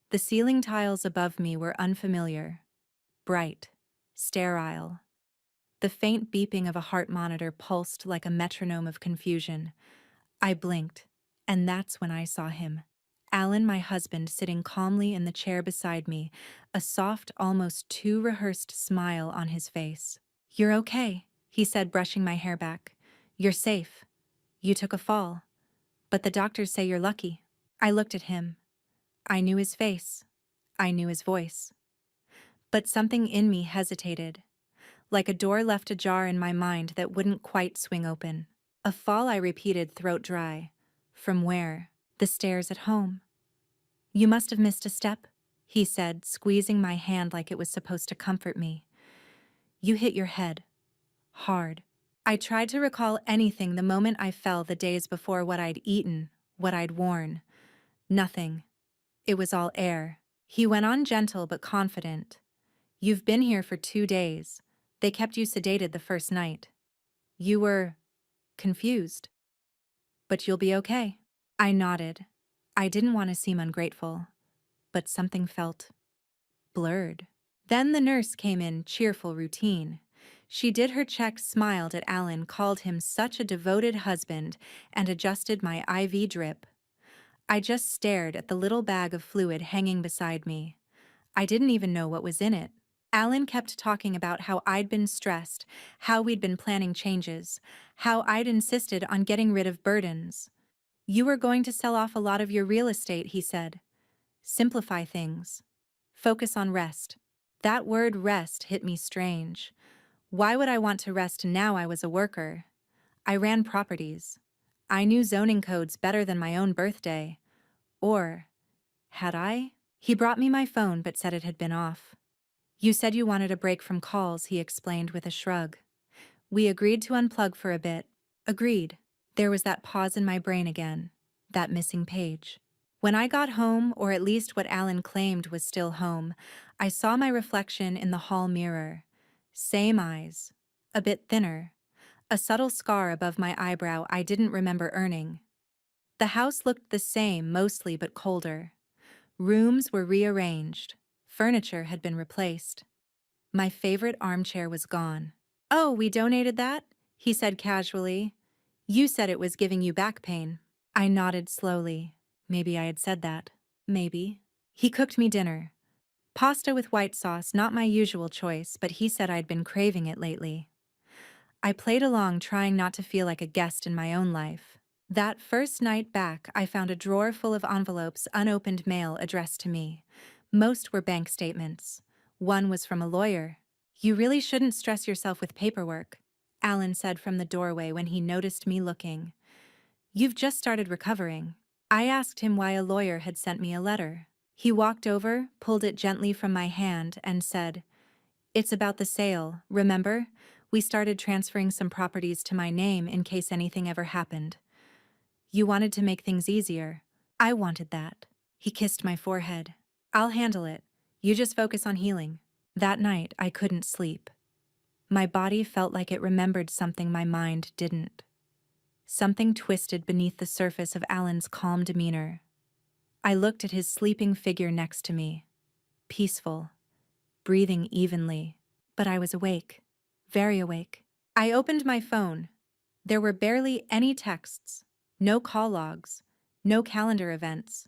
The ceiling tiles above me were unfamiliar, bright, sterile. The faint beeping of a heart monitor pulsed like a metronome of confusion. I blinked, and that's when I saw him. Alan, my husband, sitting calmly in the chair beside me, a soft, almost too rehearsed smile on his face. "You're okay," he said, brushing my hair back. "You're safe. You took a fall. But the doctors say you're lucky." I looked at him. I knew his face. I knew his voice. But something in me hesitated, like a door left ajar in my mind that wouldn't quite swing open. "A fall," I repeated, throat dry. "From where?" "The stairs at home." "You must have missed a step," he said, squeezing my hand like it was supposed to comfort me. "You hit your head. Hard." I tried to recall anything the moment I fell the days before, what I'd eaten, what I'd worn. Nothing. It was all air. He went on, gentle but confident. "You've been here for 2 days. They kept you sedated the first night. You were confused. But you'll be okay." I nodded. I didn't want to seem ungrateful, but something felt blurred. Then the nurse came in, cheerful, routine. She did her checks, smiled at Alan, called him such a devoted husband, and adjusted my IV drip. I just stared at the little bag of fluid hanging beside me. I didn't even know what was in it. Alan kept talking about how I'd been stressed, how we'd been planning changes, how I'd insisted on getting rid of burdens. "You were going to sell off a lot of your real estate," he said. "Simplify things. Focus on rest." That word rest hit me strange. Why would I want to rest now? I was a worker. I ran properties. I knew zoning codes better than my own birthday. Or had I? He brought me my phone but said it had been off. "You said you wanted a break from calls," he explained with a shrug. "We agreed to unplug for a bit." Agreed. There was that pause in my brain again. That missing page. When I got home, or at least what Alan claimed was still home, I saw my reflection in the hall mirror. Same eyes. A bit thinner. A subtle scar above my eyebrow I didn't remember earning. The house looked the same, mostly, but colder. Rooms were rearranged. Furniture had been replaced. My favorite armchair was gone. "Oh, we donated that?" he said casually. "You said it was giving you back pain." I nodded slowly. Maybe I had said that. Maybe. He cooked me dinner. Pasta with white sauce, not my usual choice, but he said I'd been craving it lately. I played along, trying not to feel like a guest in my own life. That first night back, I found a drawer full of envelopes, unopened mail addressed to me. Most were bank statements. One was from a lawyer. "You really shouldn't stress yourself with paperwork," Alan said from the doorway when he noticed me looking. "You've just started recovering." I asked him why a lawyer had sent me a letter. He walked over, pulled it gently from my hand, and said, "It's about the sale, remember? We started transferring some properties to my name in case anything ever happened. You wanted to make things easier. I wanted that." He kissed my forehead. "I'll handle it. You just focus on healing." That night, I couldn't sleep. My body felt like it remembered something my mind didn't. Something twisted beneath the surface of Alan's calm demeanor. I looked at his sleeping figure next to me. Peaceful, breathing evenly. But I was awake. Very awake. I opened my phone. There were barely any texts. No call logs. No calendar events.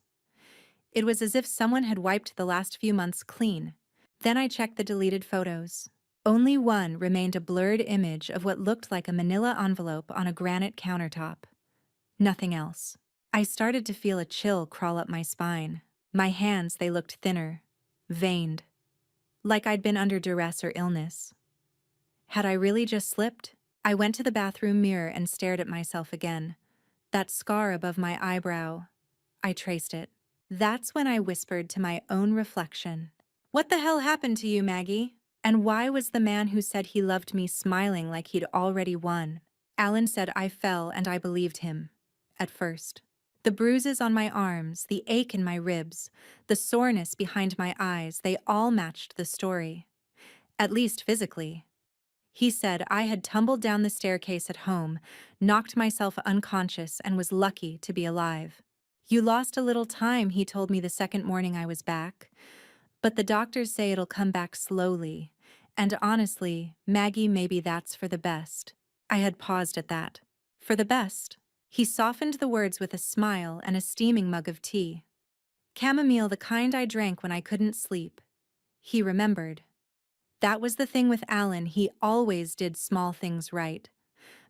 It was as if someone had wiped the last few months clean. Then I checked the deleted photos. Only one remained, a blurred image of what looked like a manila envelope on a granite countertop. Nothing else. I started to feel a chill crawl up my spine. My hands, they looked thinner, veined, like I'd been under duress or illness. Had I really just slipped? I went to the bathroom mirror and stared at myself again. That scar above my eyebrow. I traced it. That's when I whispered to my own reflection, "What the hell happened to you, Maggie? And why was the man who said he loved me smiling like he'd already won?" Alan said I fell, and I believed him. At first. The bruises on my arms, the ache in my ribs, the soreness behind my eyes, they all matched the story. At least physically. He said I had tumbled down the staircase at home, knocked myself unconscious, and was lucky to be alive. You lost a little time, he told me the second morning I was back. But the doctors say it'll come back slowly. And honestly, Maggie, maybe that's for the best. I had paused at that. For the best. He softened the words with a smile and a steaming mug of tea. Chamomile, the kind I drank when I couldn't sleep. He remembered. That was the thing with Alan, he always did small things right.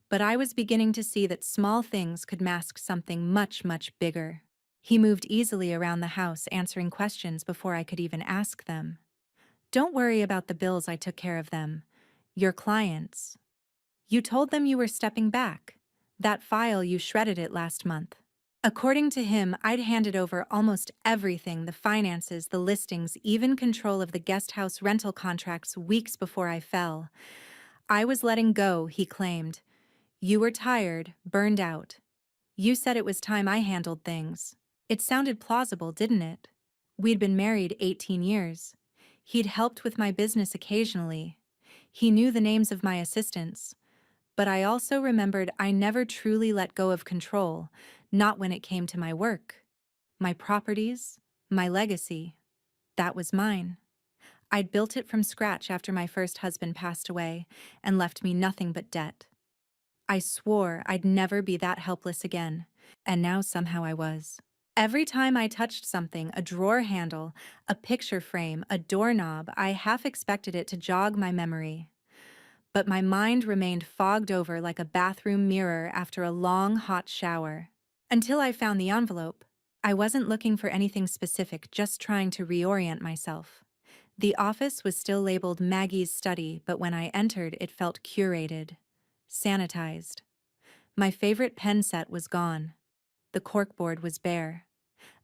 But I was beginning to see that small things could mask something much, much bigger. He moved easily around the house, answering questions before I could even ask them. Don't worry about the bills, I took care of them. Your clients. You told them you were stepping back. That file, you shredded it last month. According to him, I'd handed over almost everything, the finances, the listings, even control of the guest house rental contracts weeks before I fell. I was letting go, he claimed. You were tired, burned out. You said it was time I handled things. It sounded plausible, didn't it? We'd been married 18 years. He'd helped with my business occasionally. He knew the names of my assistants. But I also remembered I never truly let go of control, not when it came to my work. My properties, my legacy. That was mine. I'd built it from scratch after my first husband passed away and left me nothing but debt. I swore I'd never be that helpless again, and now somehow I was. Every time I touched something, a drawer handle, a picture frame, a doorknob, I half expected it to jog my memory. But my mind remained fogged over like a bathroom mirror after a long, hot shower. Until I found the envelope. I wasn't looking for anything specific, just trying to reorient myself. The office was still labeled Maggie's study, but when I entered, it felt curated, sanitized. My favorite pen set was gone. The corkboard was bare.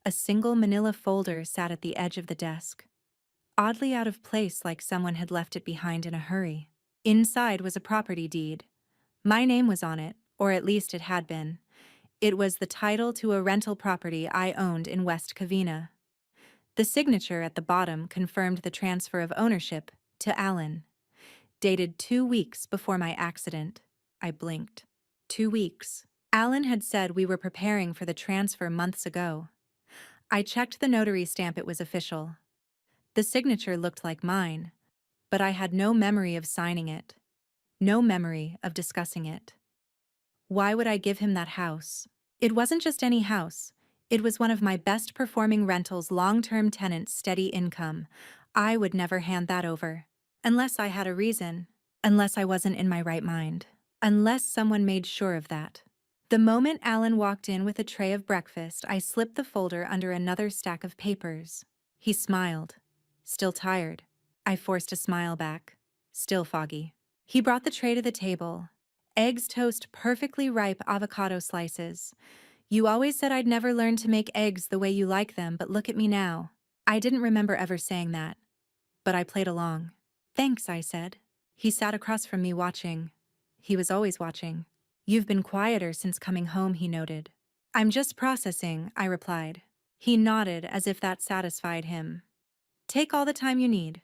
A single manila folder sat at the edge of the desk, oddly out of place, like someone had left it behind in a hurry. Inside was a property deed. My name was on it, or at least it had been. It was the title to a rental property I owned in West Covina. The signature at the bottom confirmed the transfer of ownership to Alan. Dated 2 weeks before my accident. I blinked. 2 weeks. Alan had said we were preparing for the transfer months ago. I checked the notary stamp, it was official. The signature looked like mine, but I had no memory of signing it. No memory of discussing it. Why would I give him that house? It wasn't just any house. It was one of my best performing rentals, long-term tenants, steady income. I would never hand that over. Unless I had a reason. Unless I wasn't in my right mind. Unless someone made sure of that. The moment Alan walked in with a tray of breakfast, I slipped the folder under another stack of papers. He smiled. Still tired. I forced a smile back. Still foggy. He brought the tray to the table. Eggs, toast, perfectly ripe avocado slices. You always said I'd never learn to make eggs the way you like them, but look at me now. I didn't remember ever saying that, but I played along. Thanks, I said. He sat across from me watching. He was always watching. You've been quieter since coming home, he noted. I'm just processing, I replied. He nodded as if that satisfied him. Take all the time you need.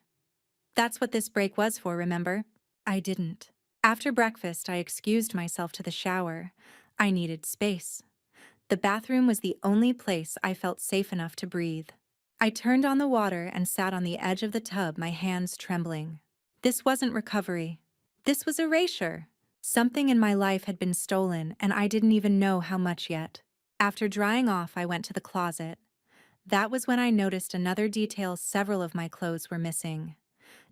That's what this break was for, remember? I didn't. After breakfast, I excused myself to the shower. I needed space. The bathroom was the only place I felt safe enough to breathe. I turned on the water and sat on the edge of the tub, my hands trembling. This wasn't recovery. This was erasure. Something in my life had been stolen, and I didn't even know how much yet. After drying off, I went to the closet. That was when I noticed another detail: several of my clothes were missing.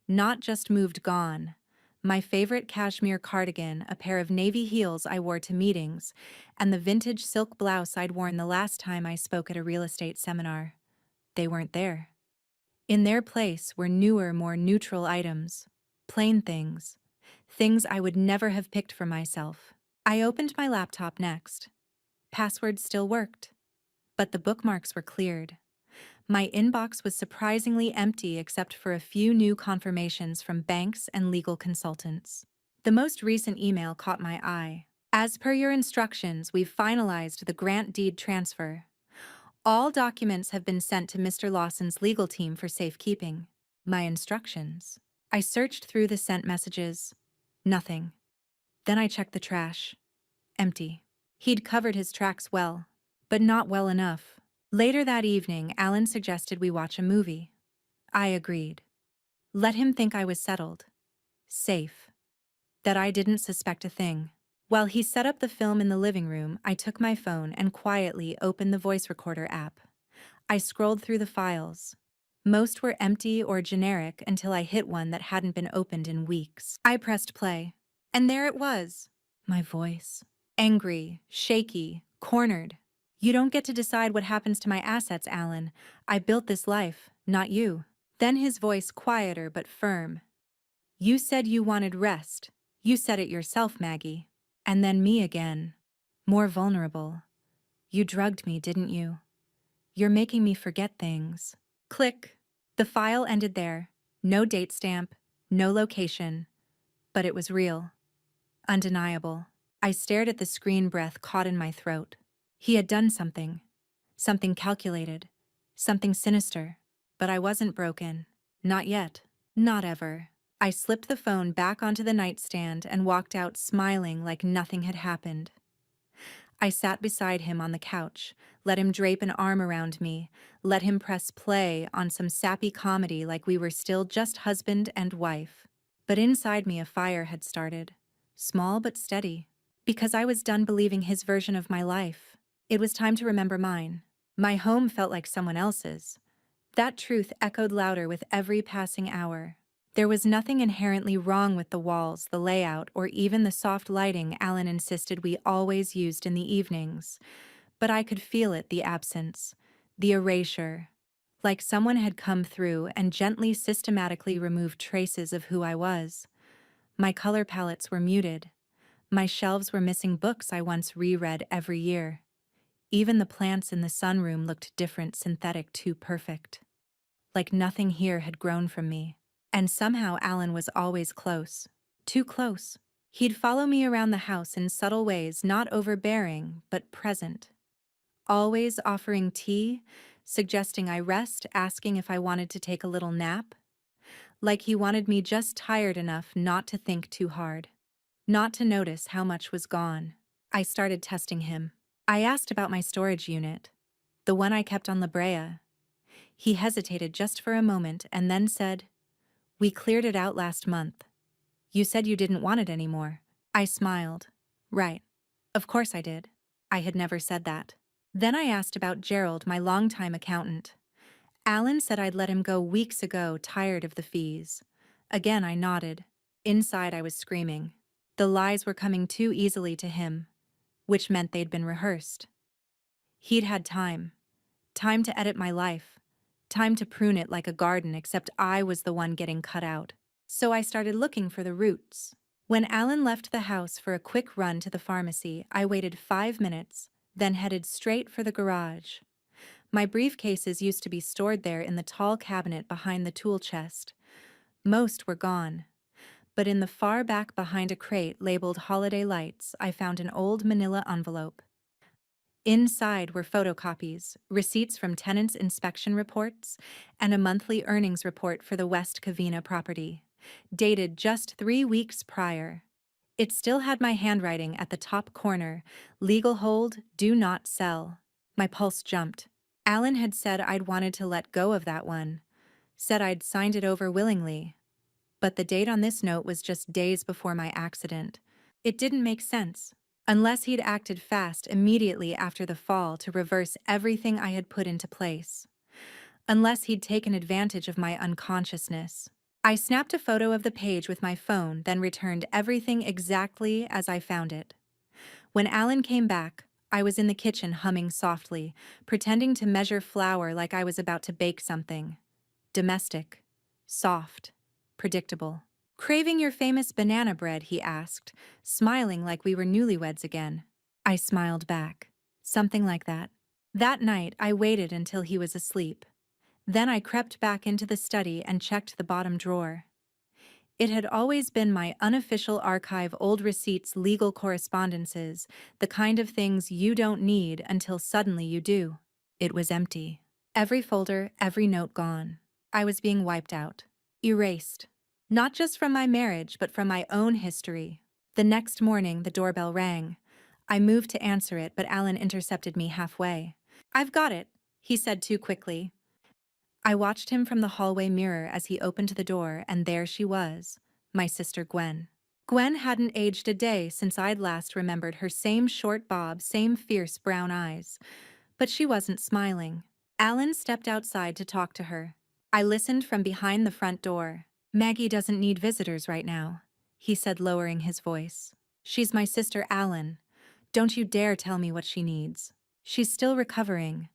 Not just moved, gone. My favorite cashmere cardigan, a pair of navy heels I wore to meetings, and the vintage silk blouse I'd worn the last time I spoke at a real estate seminar. They weren't there. In their place were newer, more neutral items. Plain things. Things I would never have picked for myself. I opened my laptop next. Passwords still worked. But the bookmarks were cleared. My inbox was surprisingly empty except for a few new confirmations from banks and legal consultants. The most recent email caught my eye. As per your instructions, we've finalized the grant deed transfer. All documents have been sent to Mr. Lawson's legal team for safekeeping. My instructions. I searched through the sent messages. Nothing. Then I checked the trash. Empty. He'd covered his tracks well, but not well enough. Later that evening, Alan suggested we watch a movie. I agreed. Let him think I was settled, safe, that I didn't suspect a thing. While he set up the film in the living room, I took my phone and quietly opened the voice recorder app. I scrolled through the files. Most were empty or generic until I hit one that hadn't been opened in weeks. I pressed play. And there it was. My voice. Angry, shaky, cornered. You don't get to decide what happens to my assets, Alan. I built this life, not you. Then his voice quieter but firm. You said you wanted rest. You said it yourself, Maggie. And then me again. More vulnerable. You drugged me, didn't you? You're making me forget things. Click. The file ended there. No date stamp, no location. But it was real. Undeniable. I stared at the screen, breath caught in my throat. He had done something. Something calculated. Something sinister. But I wasn't broken. Not yet. Not ever. I slipped the phone back onto the nightstand and walked out smiling like nothing had happened. I sat beside him on the couch, let him drape an arm around me, let him press play on some sappy comedy like we were still just husband and wife. But inside me a fire had started, small but steady, because I was done believing his version of my life. It was time to remember mine. My home felt like someone else's. That truth echoed louder with every passing hour. There was nothing inherently wrong with the walls, the layout, or even the soft lighting Alan insisted we always used in the evenings. But I could feel it, the absence, the erasure. Like someone had come through and gently, systematically removed traces of who I was. My color palettes were muted. My shelves were missing books I once reread every year. Even the plants in the sunroom looked different, synthetic, too perfect. Like nothing here had grown from me. And somehow Alan was always close. Too close. He'd follow me around the house in subtle ways, not overbearing, but present. Always offering tea, suggesting I rest, asking if I wanted to take a little nap. Like he wanted me just tired enough not to think too hard. Not to notice how much was gone. I started testing him. I asked about my storage unit. The one I kept on La Brea. He hesitated just for a moment and then said, "We cleared it out last month. You said you didn't want it anymore." I smiled. Right. Of course I did. I had never said that. Then I asked about Gerald, my longtime accountant. Alan said I'd let him go weeks ago, tired of the fees. Again I nodded. Inside I was screaming. The lies were coming too easily to him, which meant they'd been rehearsed. He'd had time. Time to edit my life. Time to prune it like a garden, except I was the one getting cut out. So I started looking for the roots. When Alan left the house for a quick run to the pharmacy, I waited 5 minutes, then headed straight for the garage. My briefcases used to be stored there in the tall cabinet behind the tool chest. Most were gone. But in the far back behind a crate labeled Holiday Lights, I found an old manila envelope. Inside were photocopies, receipts from tenants' inspection reports, and a monthly earnings report for the West Covina property, dated just 3 weeks prior. It still had my handwriting at the top corner, legal hold, do not sell. My pulse jumped. Alan had said I'd wanted to let go of that one, said I'd signed it over willingly. But the date on this note was just days before my accident. It didn't make sense. Unless he'd acted fast immediately after the fall to reverse everything I had put into place. Unless he'd taken advantage of my unconsciousness. I snapped a photo of the page with my phone, then returned everything exactly as I found it. When Alan came back, I was in the kitchen humming softly, pretending to measure flour like I was about to bake something. Domestic. Soft. Predictable. "Craving your famous banana bread?" he asked, smiling like we were newlyweds again. I smiled back. Something like that. That night, I waited until he was asleep. Then I crept back into the study and checked the bottom drawer. It had always been my unofficial archive, old receipts, legal correspondences, the kind of things you don't need until suddenly you do. It was empty. Every folder, every note gone. I was being wiped out. Erased. Not just from my marriage, but from my own history. The next morning, the doorbell rang. I moved to answer it, but Alan intercepted me halfway. "I've got it. he said too quickly. I watched him from the hallway mirror as he opened the door, and there she was, my sister Gwen. Gwen hadn't aged a day since I'd last remembered her, same short bob, same fierce brown eyes. But she wasn't smiling. Alan stepped outside to talk to her. I listened from behind the front door. Maggie doesn't need visitors right now, he said, lowering his voice. She's my sister Alan. Don't you dare tell me what she needs. She's still recovering.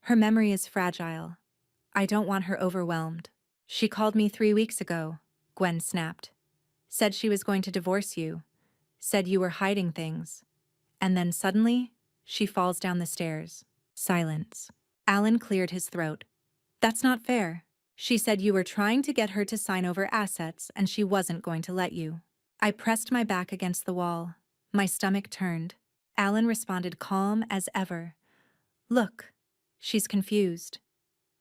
Her memory is fragile. I don't want her overwhelmed. She called me 3 weeks ago, Gwen snapped. Said she was going to divorce you. Said you were hiding things. And then suddenly, she falls down the stairs. Silence. Alan cleared his throat. That's not fair. She said you were trying to get her to sign over assets and she wasn't going to let you. I pressed my back against the wall. My stomach turned. Alan responded calm as ever. Look, she's confused.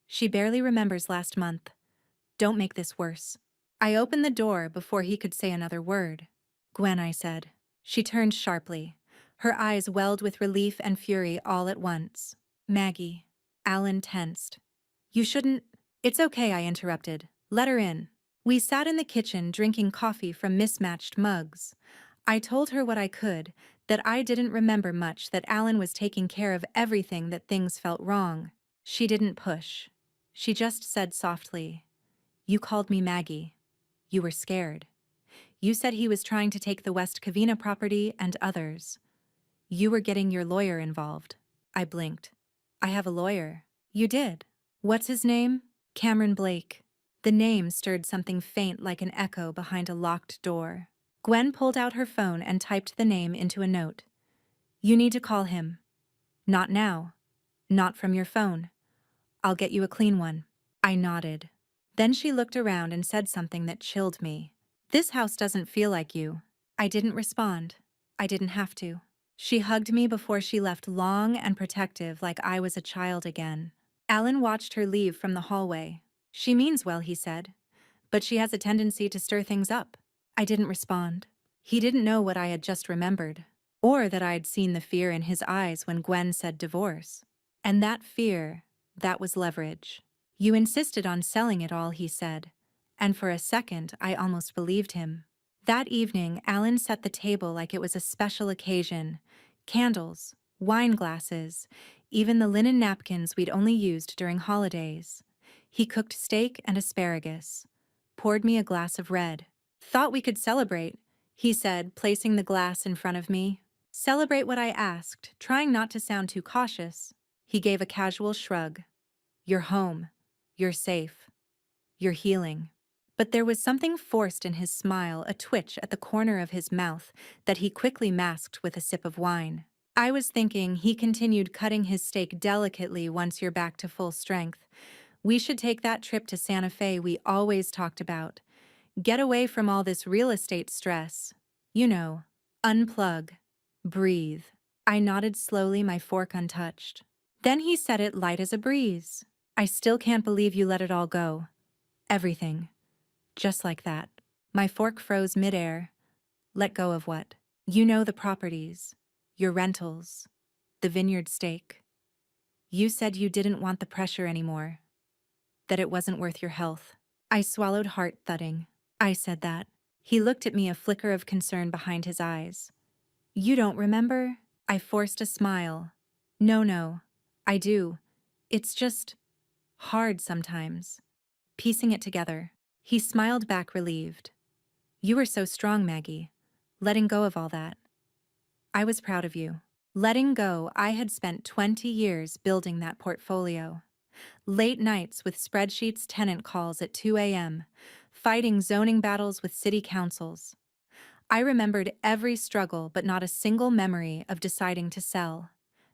She barely remembers last month. Don't make this worse. I opened the door before he could say another word. Gwen, I said. She turned sharply. Her eyes welled with relief and fury all at once. Maggie. Alan tensed. You shouldn't. It's okay, I interrupted. Let her in. We sat in the kitchen drinking coffee from mismatched mugs. I told her what I could, that I didn't remember much, that Alan was taking care of everything, that things felt wrong. She didn't push. She just said softly, You called me Maggie. You were scared. You said he was trying to take the West Covina property and others. You were getting your lawyer involved. I blinked. I have a lawyer. You did. What's his name? Cameron Blake. The name stirred something faint like an echo behind a locked door. Gwen pulled out her phone and typed the name into a note. You need to call him. Not now. Not from your phone. I'll get you a clean one. I nodded. Then she looked around and said something that chilled me. This house doesn't feel like you. I didn't respond. I didn't have to. She hugged me before she left, long and protective, like I was a child again. Alan watched her leave from the hallway. She means well, he said, but she has a tendency to stir things up. I didn't respond. He didn't know what I had just remembered, or that I'd seen the fear in his eyes when Gwen said divorce. And that fear, that was leverage. You insisted on selling it all, he said, and for a second I almost believed him. That evening, Alan set the table like it was a special occasion. Candles, wine glasses, even the linen napkins we'd only used during holidays. He cooked steak and asparagus, poured me a glass of red. Thought we could celebrate, he said, placing the glass in front of me. Celebrate what I asked, trying not to sound too cautious. He gave a casual shrug. You're home. You're safe. You're healing. But there was something forced in his smile, a twitch at the corner of his mouth that he quickly masked with a sip of wine. I was thinking, he continued, cutting his steak delicately, once you're back to full strength, we should take that trip to Santa Fe we always talked about. Get away from all this real estate stress. You know, unplug. Breathe. I nodded slowly, my fork untouched. Then he said it light as a breeze. I still can't believe you let it all go. Everything. Just like that. My fork froze midair. Let go of what? You know, the properties. Your rentals. The vineyard stake. You said you didn't want the pressure anymore. That it wasn't worth your health. I swallowed, heart thudding. I said that. He looked at me, a flicker of concern behind his eyes. You don't remember? I forced a smile. No, I do. It's just hard sometimes. Piecing it together. He smiled back, relieved. You were so strong, Maggie. Letting go of all that. I was proud of you. Letting go. I had spent 20 years building that portfolio. Late nights with spreadsheets, tenant calls at 2 a.m., fighting zoning battles with city councils. I remembered every struggle, but not a single memory of deciding to sell.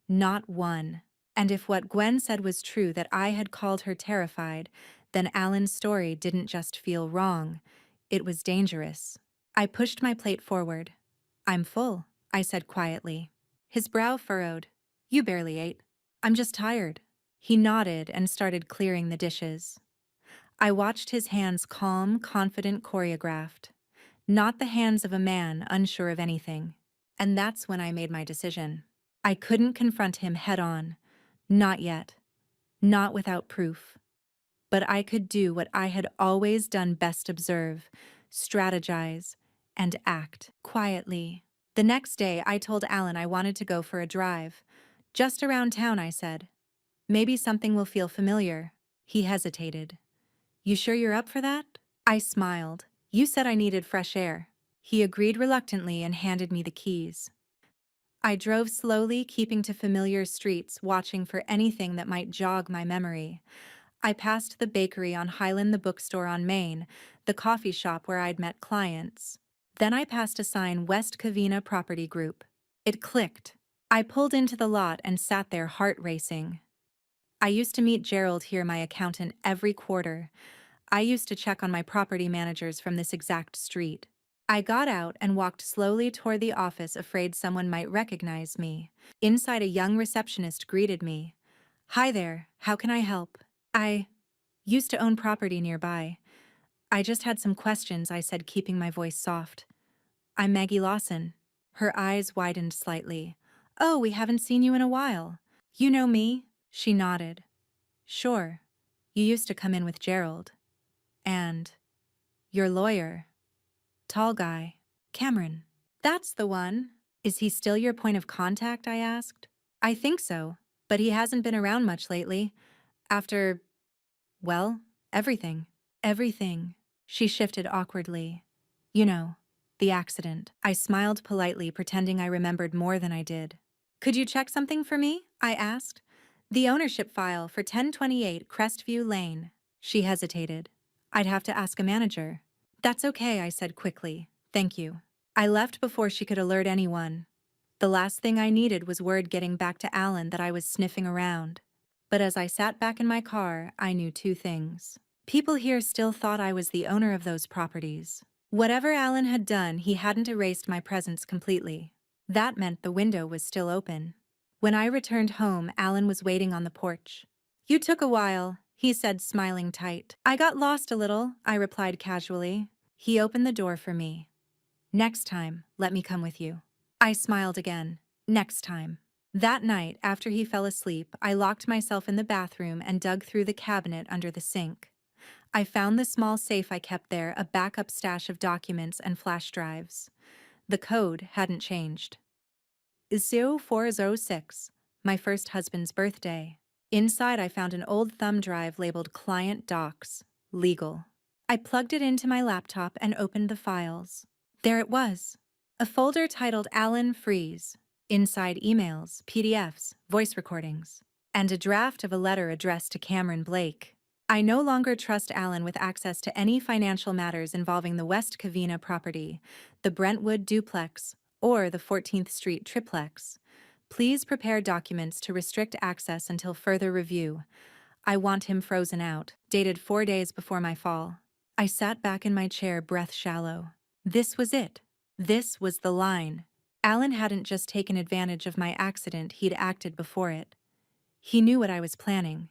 Not one. And if what Gwen said was true, that I had called her terrified, then Alan's story didn't just feel wrong, it was dangerous. I pushed my plate forward. I'm full, I said quietly. His brow furrowed. You barely ate. I'm just tired. He nodded and started clearing the dishes. I watched his hands, calm, confident, choreographed. Not the hands of a man unsure of anything. And that's when I made my decision. I couldn't confront him head on. Not yet. not without proof. But I could do what I had always done best: observe, strategize, and act quietly. The next day, I told Alan I wanted to go for a drive. Just around town, I said. Maybe something will feel familiar. He hesitated. You sure you're up for that? I smiled. You said I needed fresh air. He agreed reluctantly and handed me the keys. I drove slowly, keeping to familiar streets, watching for anything that might jog my memory. I passed the bakery on Highland, the bookstore on Main, the coffee shop where I'd met clients. Then I passed a sign, West Covina Property Group. It clicked. I pulled into the lot and sat there, heart racing. I used to meet Gerald here, my accountant, every quarter. I used to check on my property managers from this exact street. I got out and walked slowly toward the office, afraid someone might recognize me. Inside, a young receptionist greeted me. Hi there, how can I help? I used to own property nearby. I just had some questions, I said, keeping my voice soft. I'm Maggie Lawson. Her eyes widened slightly. Oh, we haven't seen you in a while. You know me? She nodded. Sure. You used to come in with Gerald. And your lawyer. Tall guy. Cameron. That's the one. Is he still your point of contact? I asked. I think so, but he hasn't been around much lately. After, well, everything. Everything. She shifted awkwardly. You know, the accident. I smiled politely, pretending I remembered more than I did. Could you check something for me? I asked. The ownership file for 1028 Crestview Lane. She hesitated. I'd have to ask a manager. That's okay, I said quickly. Thank you. I left before she could alert anyone. The last thing I needed was word getting back to Alan that I was sniffing around. But as I sat back in my car, I knew two things. People here still thought I was the owner of those properties. Whatever Alan had done, he hadn't erased my presence completely. That meant the window was still open. When I returned home, Alan was waiting on the porch. You took a while, he said, smiling tight. I got lost a little, I replied casually. He opened the door for me. Next time, let me come with you. I smiled again. Next time. That night, after he fell asleep, I locked myself in the bathroom and dug through the cabinet under the sink. I found the small safe I kept there, a backup stash of documents and flash drives. The code hadn't changed. 0406, my first husband's birthday. Inside, I found an old thumb drive labeled Client Docs, Legal. I plugged it into my laptop and opened the files. There it was, a folder titled Alan Freeze. Inside, emails, PDFs, voice recordings, and a draft of a letter addressed to Cameron Blake. I no longer trust Alan with access to any financial matters involving the West Covina property, the Brentwood duplex, or the 14th Street triplex. Please prepare documents to restrict access until further review. I want him frozen out. Dated 4 days before my fall. I sat back in my chair, breath shallow. This was it. This was the line. Alan hadn't just taken advantage of my accident, he'd acted before it. He knew what I was planning.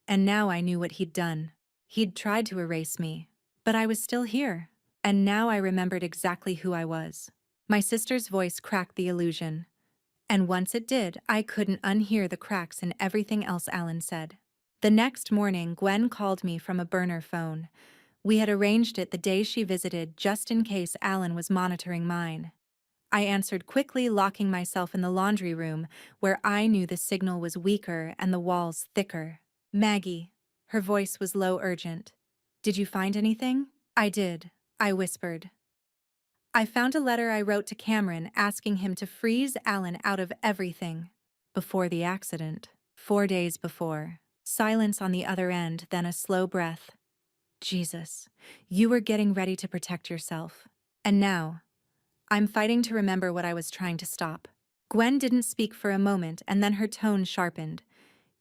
And now I knew what he'd done. He'd tried to erase me. But I was still here. And now I remembered exactly who I was. My sister's voice cracked the illusion. And once it did, I couldn't unhear the cracks in everything else Alan said. The next morning, Gwen called me from a burner phone. We had arranged it the day she visited, just in case Alan was monitoring mine. I answered quickly, locking myself in the laundry room, where I knew the signal was weaker and the walls thicker. Maggie. Her voice was low, urgent. Did you find anything? I did, I whispered. I found a letter I wrote to Cameron asking him to freeze Alan out of everything. Before the accident. 4 days before. Silence on the other end, then a slow breath. Jesus, you were getting ready to protect yourself. And now, I'm fighting to remember what I was trying to stop. Gwen didn't speak for a moment, and then her tone sharpened.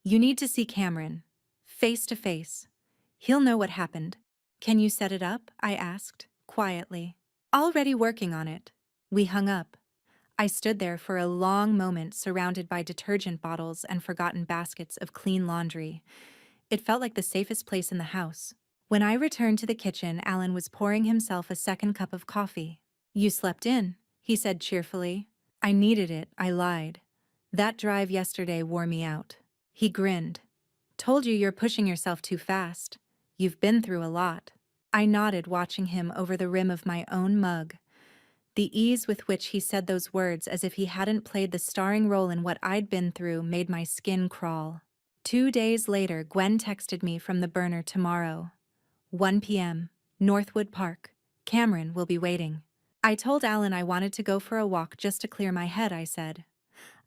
You need to see Cameron. Face to face. He'll know what happened. Can you set it up? I asked, quietly. Already working on it. We hung up. I stood there for a long moment, surrounded by detergent bottles and forgotten baskets of clean laundry. It felt like the safest place in the house. When I returned to the kitchen, Alan was pouring himself a second cup of coffee. You slept in, he said cheerfully. I needed it, I lied. That drive yesterday wore me out. He grinned. Told you you're pushing yourself too fast. You've been through a lot. I nodded, watching him over the rim of my own mug. The ease with which he said those words, as if he hadn't played the starring role in what I'd been through, made my skin crawl. 2 days later, Gwen texted me from the burner. Tomorrow, 1 p.m., Northwood Park. Cameron will be waiting. I told Alan I wanted to go for a walk just to clear my head, I said.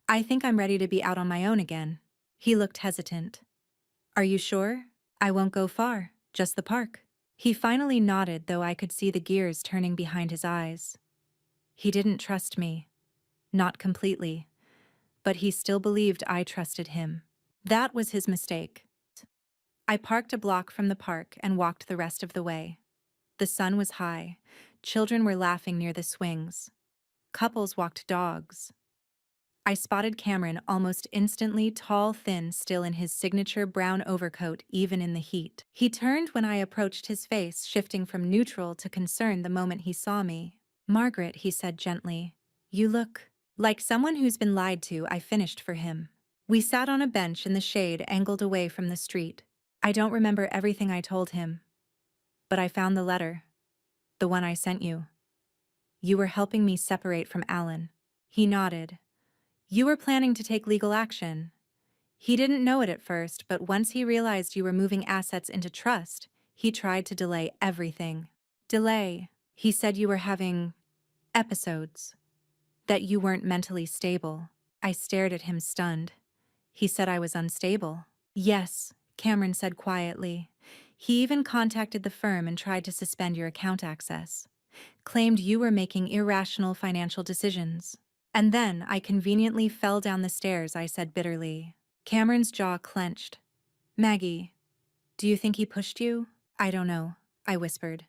I think I'm ready to be out on my own again. He looked hesitant. Are you sure? I won't go far, just the park. He finally nodded, though I could see the gears turning behind his eyes. He didn't trust me. Not completely. But he still believed I trusted him. That was his mistake. I parked a block from the park and walked the rest of the way. The sun was high. Children were laughing near the swings. Couples walked dogs. I spotted Cameron almost instantly, tall, thin, still in his signature brown overcoat, even in the heat. He turned when I approached, his face shifting from neutral to concern the moment he saw me. Margaret, he said gently, you look like someone who's been lied to. I finished for him. We sat on a bench in the shade, angled away from the street. I don't remember everything I told him, but I found the letter. The one I sent you. You were helping me separate from Alan. He nodded. You were planning to take legal action. He didn't know it at first, but once he realized you were moving assets into trust, he tried to delay everything. Delay. He said you were having episodes, that you weren't mentally stable. I stared at him, stunned. He said I was unstable. Yes, Cameron said quietly. He even contacted the firm and tried to suspend your account access. Claimed you were making irrational financial decisions. And then I conveniently fell down the stairs, I said bitterly. Cameron's jaw clenched. Maggie, do you think he pushed you? I don't know, I whispered,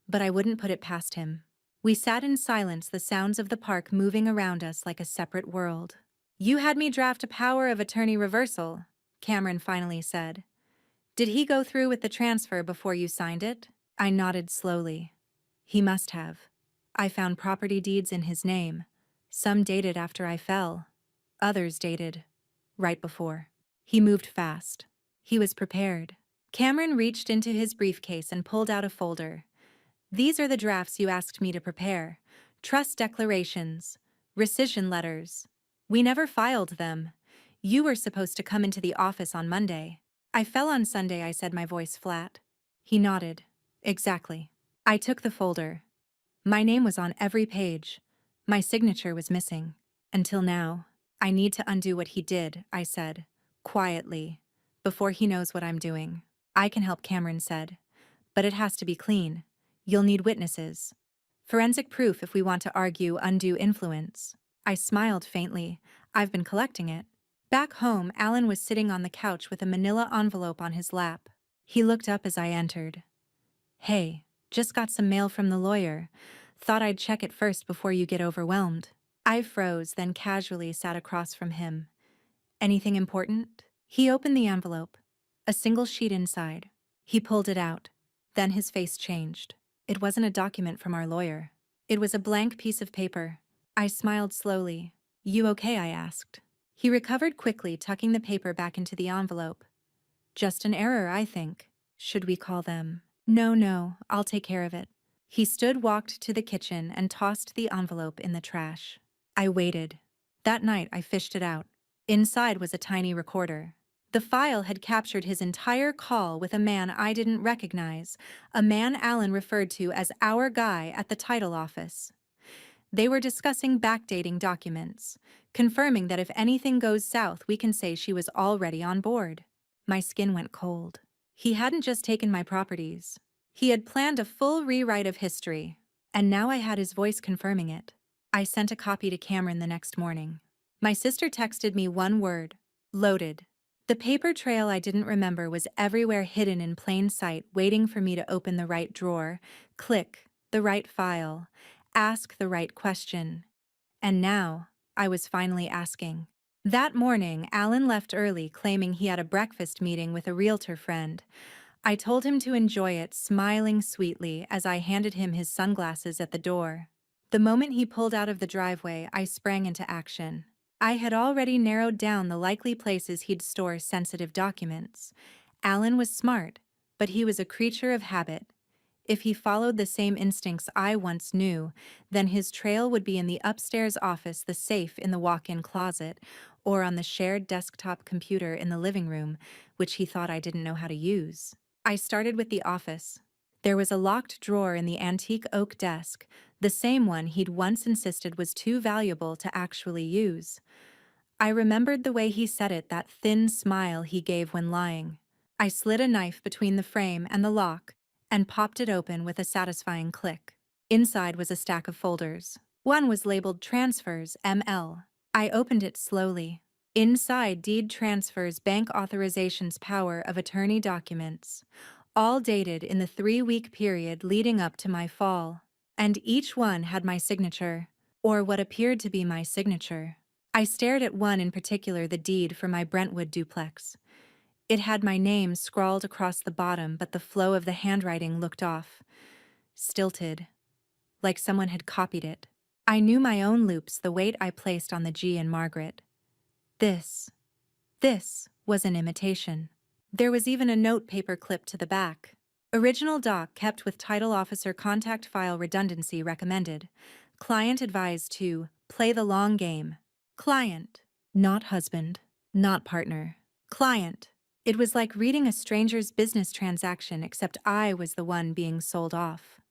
but I wouldn't put it past him. We sat in silence, the sounds of the park moving around us like a separate world. You had me draft a power of attorney reversal, Cameron finally said. Did he go through with the transfer before you signed it? I nodded slowly. He must have. I found property deeds in his name. Some dated after I fell. Others dated right before. He moved fast. He was prepared. Cameron reached into his briefcase and pulled out a folder. These are the drafts you asked me to prepare. Trust declarations. Rescission letters. We never filed them. You were supposed to come into the office on Monday. I fell on Sunday, I said, my voice flat. He nodded. Exactly. I took the folder. My name was on every page. My signature was missing. Until now. I need to undo what he did, I said, quietly, before he knows what I'm doing. I can help, Cameron said. But it has to be clean. You'll need witnesses. Forensic proof if we want to argue undue influence. I smiled faintly. I've been collecting it. Back home, Alan was sitting on the couch with a manila envelope on his lap. He looked up as I entered. Hey, just got some mail from the lawyer. Thought I'd check it first before you get overwhelmed. I froze, then casually sat across from him. Anything important? He opened the envelope. A single sheet inside. He pulled it out. Then his face changed. It wasn't a document from our lawyer. It was a blank piece of paper. I smiled slowly. You okay? I asked. He recovered quickly, tucking the paper back into the envelope. Just an error, I think. Should we call them? No, I'll take care of it. He stood, walked to the kitchen, and tossed the envelope in the trash. I waited. That night, I fished it out. Inside was a tiny recorder. The file had captured his entire call with a man I didn't recognize, a man Alan referred to as our guy at the title office. They were discussing backdating documents, confirming that if anything goes south, we can say she was already on board. My skin went cold. He hadn't just taken my properties. He had planned a full rewrite of history, and now I had his voice confirming it. I sent a copy to Cameron the next morning. My sister texted me one word: loaded. The paper trail I didn't remember was everywhere, hidden in plain sight, waiting for me to open the right drawer, click the right file, ask the right question. And now, I was finally asking. That morning, Alan left early, claiming he had a breakfast meeting with a realtor friend. I told him to enjoy it, smiling sweetly as I handed him his sunglasses at the door. The moment he pulled out of the driveway, I sprang into action. I had already narrowed down the likely places he'd store sensitive documents. Alan was smart, but he was a creature of habit. If he followed the same instincts I once knew, then his trail would be in the upstairs office, the safe in the walk-in closet, or on the shared desktop computer in the living room, which he thought I didn't know how to use. I started with the office. There was a locked drawer in the antique oak desk, the same one he'd once insisted was too valuable to actually use. I remembered the way he said it, that thin smile he gave when lying. I slid a knife between the frame and the lock and popped it open with a satisfying click. Inside was a stack of folders. One was labeled Transfers ML. I opened it slowly. Inside, deed transfers, bank authorizations, power of attorney documents, all dated in the 3-week period leading up to my fall. And each one had my signature, or what appeared to be my signature. I stared at one in particular, the deed for my Brentwood duplex. It had my name scrawled across the bottom, but the flow of the handwriting looked off, stilted, like someone had copied it. I knew my own loops, the weight I placed on the G in Margaret. This was an imitation. There was even a note paper clipped to the back. Original doc kept with title officer, contact file redundancy recommended. Client advised to play the long game. Client, not husband, not partner. Client. It was like reading a stranger's business transaction, except I was the one being sold off.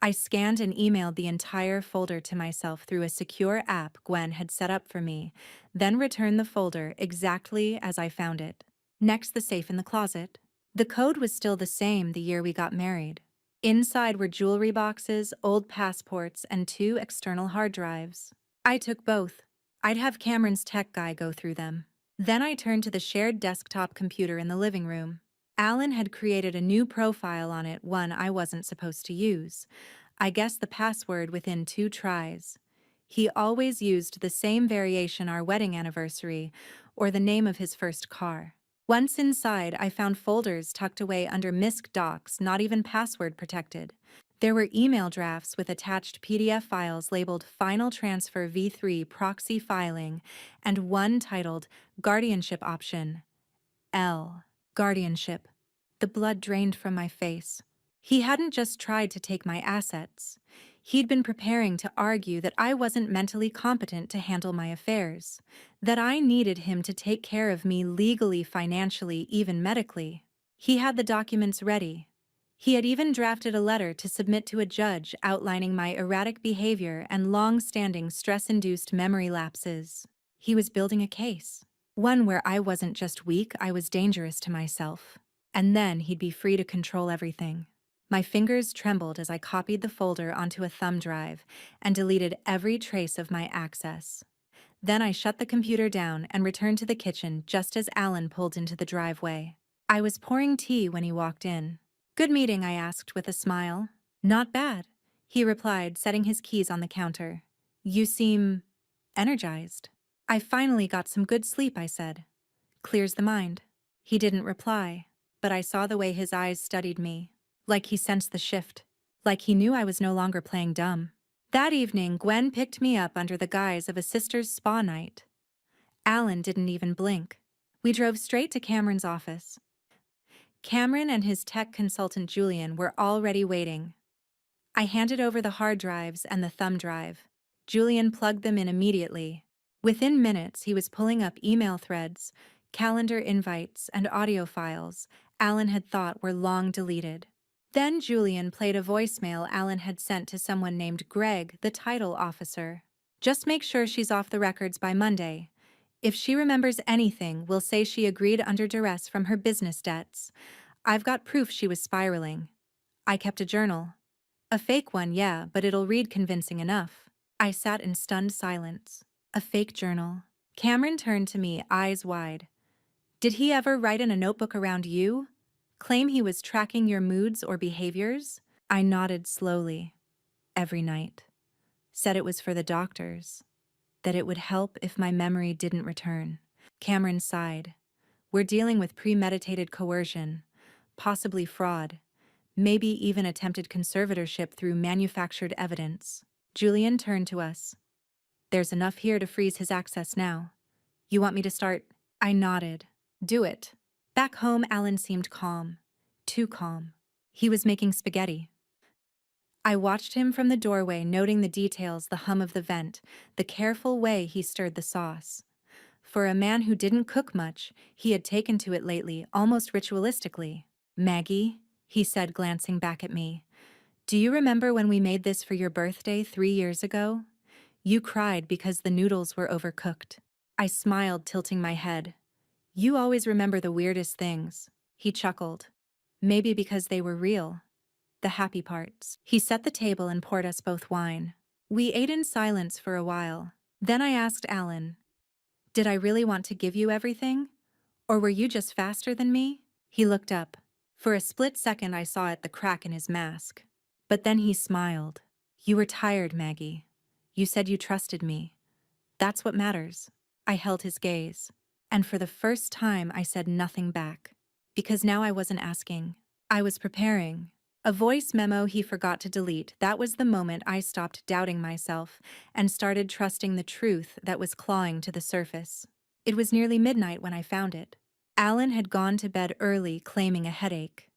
I scanned and emailed the entire folder to myself through a secure app Gwen had set up for me, then returned the folder exactly as I found it. Next, the safe in the closet. The code was still the same the year we got married. Inside were jewelry boxes, old passports, and 2 external hard drives. I took both. I'd have Cameron's tech guy go through them. Then I turned to the shared desktop computer in the living room. Alan had created a new profile on it, one I wasn't supposed to use. I guessed the password within 2 tries. He always used the same variation, our wedding anniversary, or the name of his first car. Once inside, I found folders tucked away under MISC docs, not even password protected. There were email drafts with attached PDF files labeled Final Transfer V3 Proxy Filing, and one titled Guardianship Option L. Guardianship. The blood drained from my face. He hadn't just tried to take my assets. He'd been preparing to argue that I wasn't mentally competent to handle my affairs, that I needed him to take care of me legally, financially, even medically. He had the documents ready. He had even drafted a letter to submit to a judge outlining my erratic behavior and long-standing stress-induced memory lapses. He was building a case. One where I wasn't just weak, I was dangerous to myself. And then he'd be free to control everything. My fingers trembled as I copied the folder onto a thumb drive and deleted every trace of my access. Then I shut the computer down and returned to the kitchen just as Alan pulled into the driveway. I was pouring tea when he walked in. "Good meeting?" I asked with a smile. "Not bad," he replied, setting his keys on the counter. "You seem energized." "I finally got some good sleep," I said. "Clears the mind." He didn't reply, but I saw the way his eyes studied me, like he sensed the shift, like he knew I was no longer playing dumb. That evening, Gwen picked me up under the guise of a sister's spa night. Alan didn't even blink. We drove straight to Cameron's office. Cameron and his tech consultant Julian were already waiting. I handed over the hard drives and the thumb drive. Julian plugged them in immediately. Within minutes, he was pulling up email threads, calendar invites, and audio files Alan had thought were long deleted. Then Julian played a voicemail Alan had sent to someone named Greg, the title officer. "Just make sure she's off the records by Monday. If she remembers anything, we'll say she agreed under duress from her business debts. I've got proof she was spiraling. I kept a journal. A fake one, yeah, but it'll read convincing enough." I sat in stunned silence. A fake journal. Cameron turned to me, eyes wide. "Did he ever write in a notebook around you? Claim he was tracking your moods or behaviors?" I nodded slowly. "Every night. Said it was for the doctors. That it would help if my memory didn't return." Cameron sighed. "We're dealing with premeditated coercion, possibly fraud, maybe even attempted conservatorship through manufactured evidence." Julian turned to us. There's enough here to freeze his access now. You want me to start? I nodded. Do it. Back home, Alan seemed calm. Too calm. He was making spaghetti. I watched him from the doorway, noting the details, the hum of the vent, the careful way he stirred the sauce. For a man who didn't cook much, he had taken to it lately, almost ritualistically. Maggie, he said, glancing back at me, do you remember when we made this for your birthday 3 years ago? You cried because the noodles were overcooked. I smiled, tilting my head. You always remember the weirdest things. He chuckled. Maybe because they were real. The happy parts. He set the table and poured us both wine. We ate in silence for a while. Then I asked Alan, did I really want to give you everything? Or were you just faster than me? He looked up. For a split second I saw the crack in his mask. But then he smiled. You were tired, Maggie. You said you trusted me. That's what matters. I held his gaze. And for the first time I said nothing back. Because now I wasn't asking. I was preparing. A voice memo he forgot to delete. That was the moment I stopped doubting myself and started trusting the truth that was clawing to the surface. It was nearly midnight when I found it. Alan had gone to bed early, claiming a headache.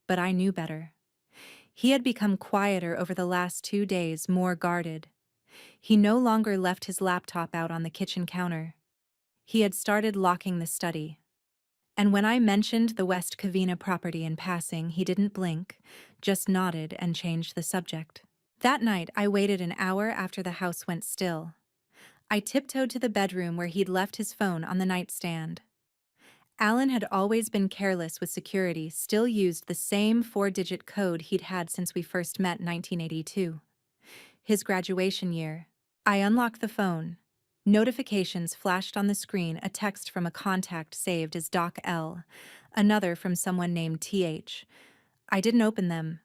But I knew better. He had become quieter over the last 2 days, more guarded. He no longer left his laptop out on the kitchen counter. He had started locking the study. And when I mentioned the West Covina property in passing, he didn't blink, just nodded and changed the subject. That night, I waited an hour after the house went still. I tiptoed to the bedroom where he'd left his phone on the nightstand. Alan had always been careless with security, still used the same 4-digit code he'd had since we first met in 1982. His graduation year. I unlocked the phone. Notifications flashed on the screen, a text from a contact saved as Doc L, another from someone named TH. I didn't open them.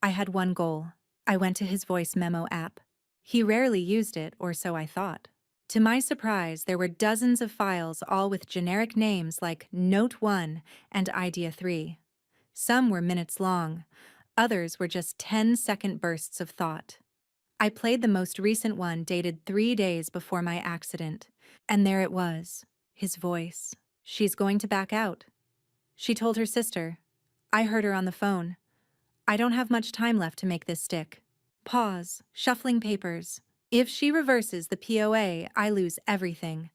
I had one goal. I went to his voice memo app. He rarely used it, or so I thought. To my surprise, there were dozens of files, all with generic names like Note 1 and Idea 3. Some were minutes long. Others were just 10-second bursts of thought. I played the most recent one, dated 3 days before my accident. And there it was, his voice. She's going to back out. She told her sister. I heard her on the phone. I don't have much time left to make this stick. Pause, shuffling papers. If she reverses the POA, I lose everything.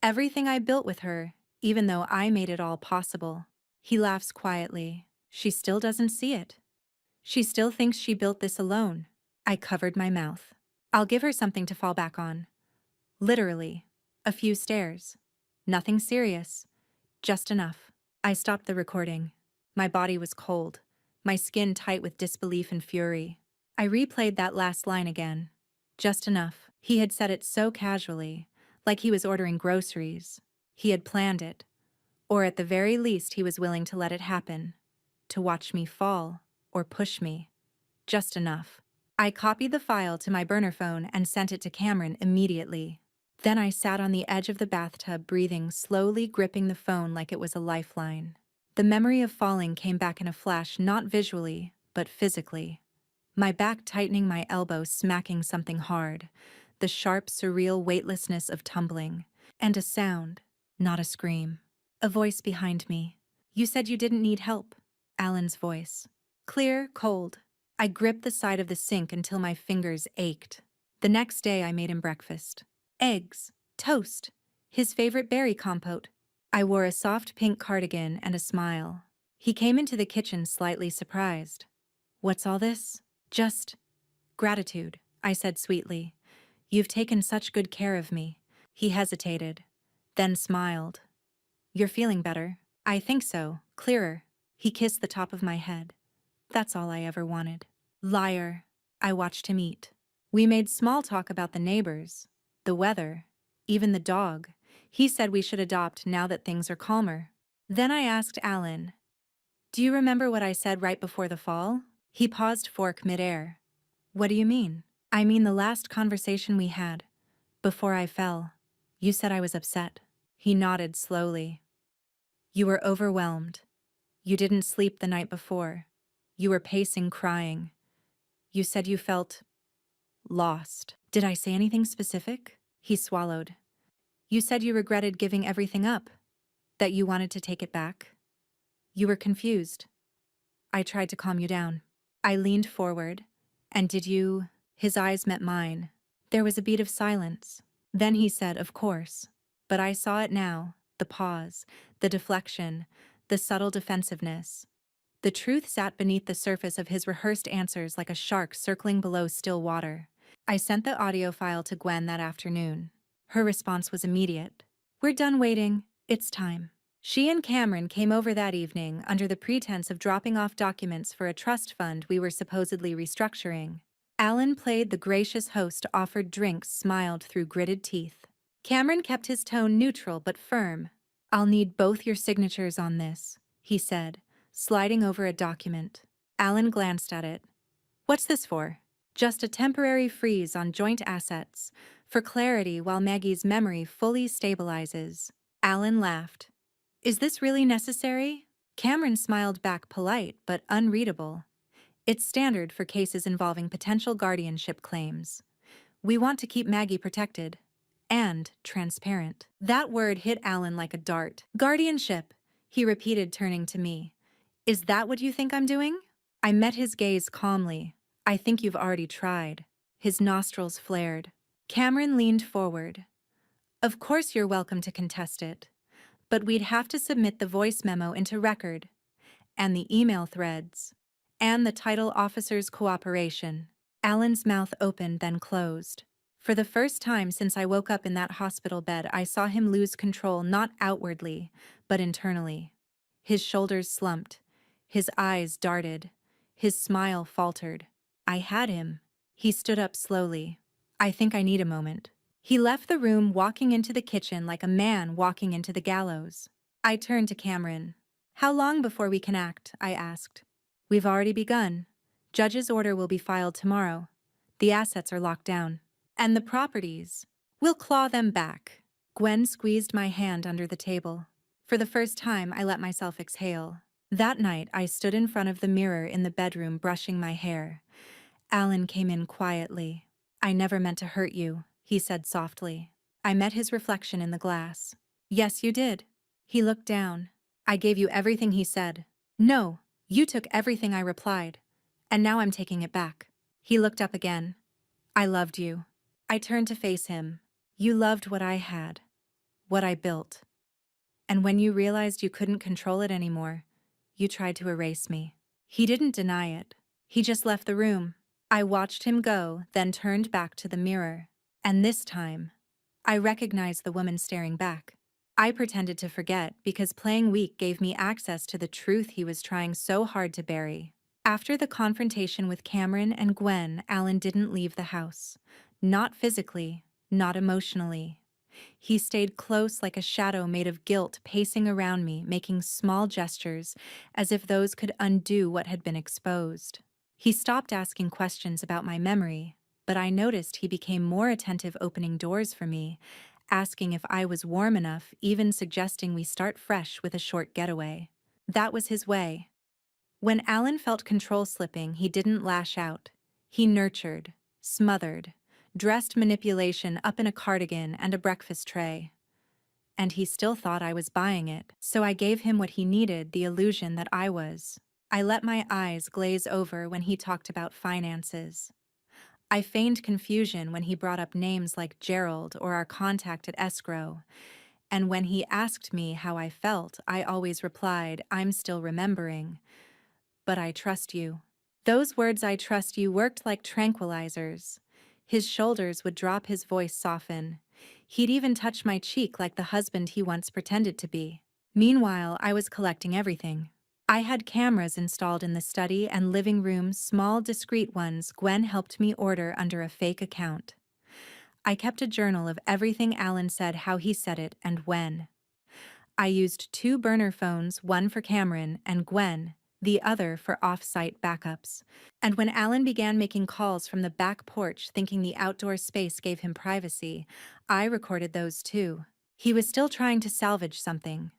Everything I built with her, even though I made it all possible. He laughs quietly. She still doesn't see it. She still thinks she built this alone. I covered my mouth. I'll give her something to fall back on. Literally. A few stairs. Nothing serious. Just enough. I stopped the recording. My body was cold. My skin tight with disbelief and fury. I replayed that last line again. Just enough. He had said it so casually, like he was ordering groceries. He had planned it. Or at the very least he was willing to let it happen. To watch me fall, or push me. Just enough. I copied the file to my burner phone and sent it to Cameron immediately. Then I sat on the edge of the bathtub, breathing, slowly gripping the phone like it was a lifeline. The memory of falling came back in a flash, not visually, but physically. My back tightening, my elbow smacking something hard, the sharp, surreal weightlessness of tumbling, and a sound, not a scream. A voice behind me. You said you didn't need help. Alan's voice. Clear, cold. I gripped the side of the sink until my fingers ached. The next day I made him breakfast. Eggs, toast, his favorite berry compote. I wore a soft pink cardigan and a smile. He came into the kitchen slightly surprised. What's all this? Just gratitude, I said sweetly. You've taken such good care of me. He hesitated, then smiled. You're feeling better? I think so, clearer. He kissed the top of my head. That's all I ever wanted. Liar. I watched him eat. We made small talk about the neighbors, the weather, even the dog. He said we should adopt now that things are calmer. Then I asked Alan, do you remember what I said right before the fall? He paused, fork midair. What do you mean? I mean the last conversation we had. Before I fell. You said I was upset. He nodded slowly. You were overwhelmed. You didn't sleep the night before. You were pacing, crying. You said you felt lost. Did I say anything specific? He swallowed. You said you regretted giving everything up, that you wanted to take it back. You were confused. I tried to calm you down. I leaned forward. And did you? His eyes met mine. There was a beat of silence. Then he said, of course. But I saw it now, the pause, the deflection, the subtle defensiveness. The truth sat beneath the surface of his rehearsed answers like a shark circling below still water. I sent the audio file to Gwen that afternoon. Her response was immediate. We're done waiting. It's time. She and Cameron came over that evening under the pretense of dropping off documents for a trust fund we were supposedly restructuring. Alan played the gracious host, offered drinks, smiled through gritted teeth. Cameron kept his tone neutral but firm. I'll need both your signatures on this, he said, sliding over a document. Alan glanced at it. What's this for? Just a temporary freeze on joint assets, for clarity while Maggie's memory fully stabilizes. Alan laughed. Is this really necessary? Cameron smiled back, polite but unreadable. It's standard for cases involving potential guardianship claims. We want to keep Maggie protected. And transparent. That word hit Alan like a dart. Guardianship, he repeated, turning to me. Is that what you think I'm doing? I met his gaze calmly. I think you've already tried. His nostrils flared. Cameron leaned forward. Of course you're welcome to contest it. But we'd have to submit the voice memo into record, and the email threads, and the title officer's cooperation. Alan's mouth opened, then closed. For the first time since I woke up in that hospital bed, I saw him lose control, not outwardly, but internally. His shoulders slumped. His eyes darted. His smile faltered. I had him. He stood up slowly. I think I need a moment. He left the room, walking into the kitchen like a man walking into the gallows. I turned to Cameron. How long before we can act? I asked. We've already begun. Judge's order will be filed tomorrow. The assets are locked down. And the properties? We'll claw them back. Gwen squeezed my hand under the table. For the first time, I let myself exhale. That night, I stood in front of the mirror in the bedroom, brushing my hair. Alan came in quietly. I never meant to hurt you, he said softly. I met his reflection in the glass. Yes, you did. He looked down. I gave you everything, he said. No, you took everything, I replied. And now I'm taking it back. He looked up again. I loved you. I turned to face him. You loved what I had, what I built. And when you realized you couldn't control it anymore, you tried to erase me. He didn't deny it. He just left the room. I watched him go, then turned back to the mirror. And this time, I recognized the woman staring back. I pretended to forget because playing weak gave me access to the truth he was trying so hard to bury. After the confrontation with Cameron and Gwen, Alan didn't leave the house. Not physically, not emotionally. He stayed close like a shadow made of guilt, pacing around me, making small gestures, as if those could undo what had been exposed. He stopped asking questions about my memory, but I noticed he became more attentive, opening doors for me, asking if I was warm enough, even suggesting we start fresh with a short getaway. That was his way. When Alan felt control slipping, he didn't lash out. He nurtured, smothered, dressed manipulation up in a cardigan and a breakfast tray. And he still thought I was buying it, so I gave him what he needed, the illusion that I was. I let my eyes glaze over when he talked about finances. I feigned confusion when he brought up names like Gerald or our contact at escrow. And when he asked me how I felt, I always replied, I'm still remembering. But I trust you. Those words, I trust you, worked like tranquilizers. His shoulders would drop, his voice soften. He'd even touch my cheek like the husband he once pretended to be. Meanwhile, I was collecting everything. I had cameras installed in the study and living room, small, discreet ones Gwen helped me order under a fake account. I kept a journal of everything Alan said, how he said it, and when. I used 2 burner phones, one for Cameron and Gwen, the other for off-site backups. And when Alan began making calls from the back porch, thinking the outdoor space gave him privacy, I recorded those too. He was still trying to salvage something.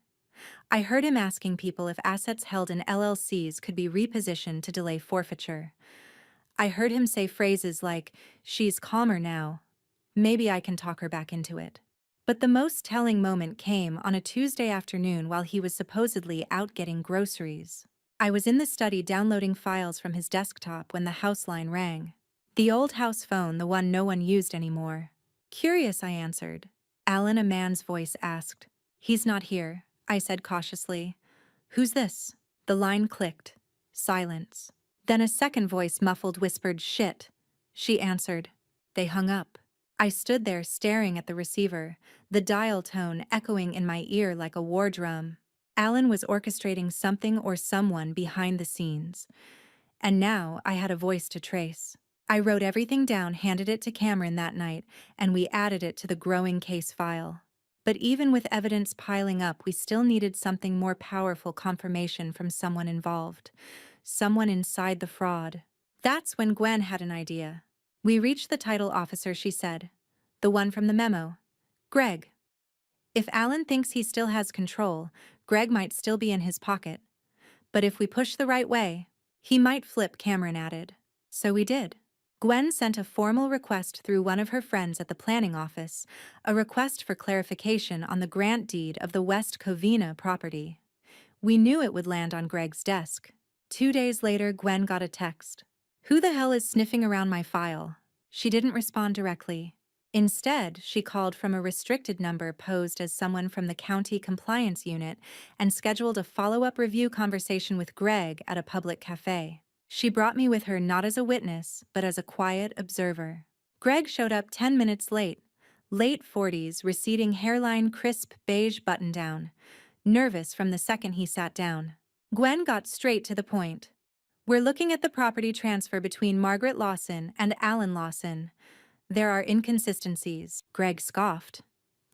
I heard him asking people if assets held in LLCs could be repositioned to delay forfeiture. I heard him say phrases like, she's calmer now. Maybe I can talk her back into it. But the most telling moment came on a Tuesday afternoon while he was supposedly out getting groceries. I was in the study downloading files from his desktop when the house line rang. The old house phone, the one no one used anymore. Curious, I answered. Alan, a man's voice asked. He's not here, I said cautiously. Who's this? The line clicked. Silence. Then a second voice muffled whispered, shit. She answered. They hung up. I stood there staring at the receiver, the dial tone echoing in my ear like a war drum. Alan was orchestrating something or someone behind the scenes. And now I had a voice to trace. I wrote everything down, handed it to Cameron that night, and we added it to the growing case file. But even with evidence piling up, we still needed something more powerful, confirmation from someone involved. Someone inside the fraud. That's when Gwen had an idea. We reached the title officer, she said. The one from the memo. Greg. If Alan thinks he still has control, Greg might still be in his pocket. But if we push the right way, he might flip, Cameron added. So we did. Gwen sent a formal request through one of her friends at the planning office, a request for clarification on the grant deed of the West Covina property. We knew it would land on Greg's desk. 2 days later, Gwen got a text. Who the hell is sniffing around my file? She didn't respond directly. Instead, she called from a restricted number posed as someone from the county compliance unit and scheduled a follow-up review conversation with Greg at a public cafe. She brought me with her not as a witness, but as a quiet observer. Greg showed up 10 minutes late. Late 40s, receding hairline, crisp beige button-down. Nervous from the second he sat down. Gwen got straight to the point. We're looking at the property transfer between Margaret Lawson and Alan Lawson. There are inconsistencies, Greg scoffed.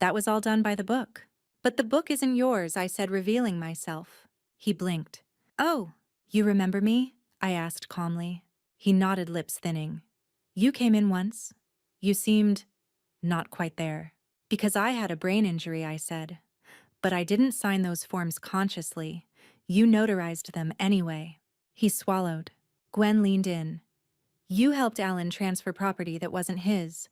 That was all done by the book. But the book isn't yours, I said, revealing myself. He blinked. Oh, you remember me? I asked calmly. He nodded, lips thinning. You came in once. You seemed not quite there. Because I had a brain injury, I said. But I didn't sign those forms consciously. You notarized them anyway. He swallowed. Gwen leaned in. You helped Alan transfer property that wasn't his.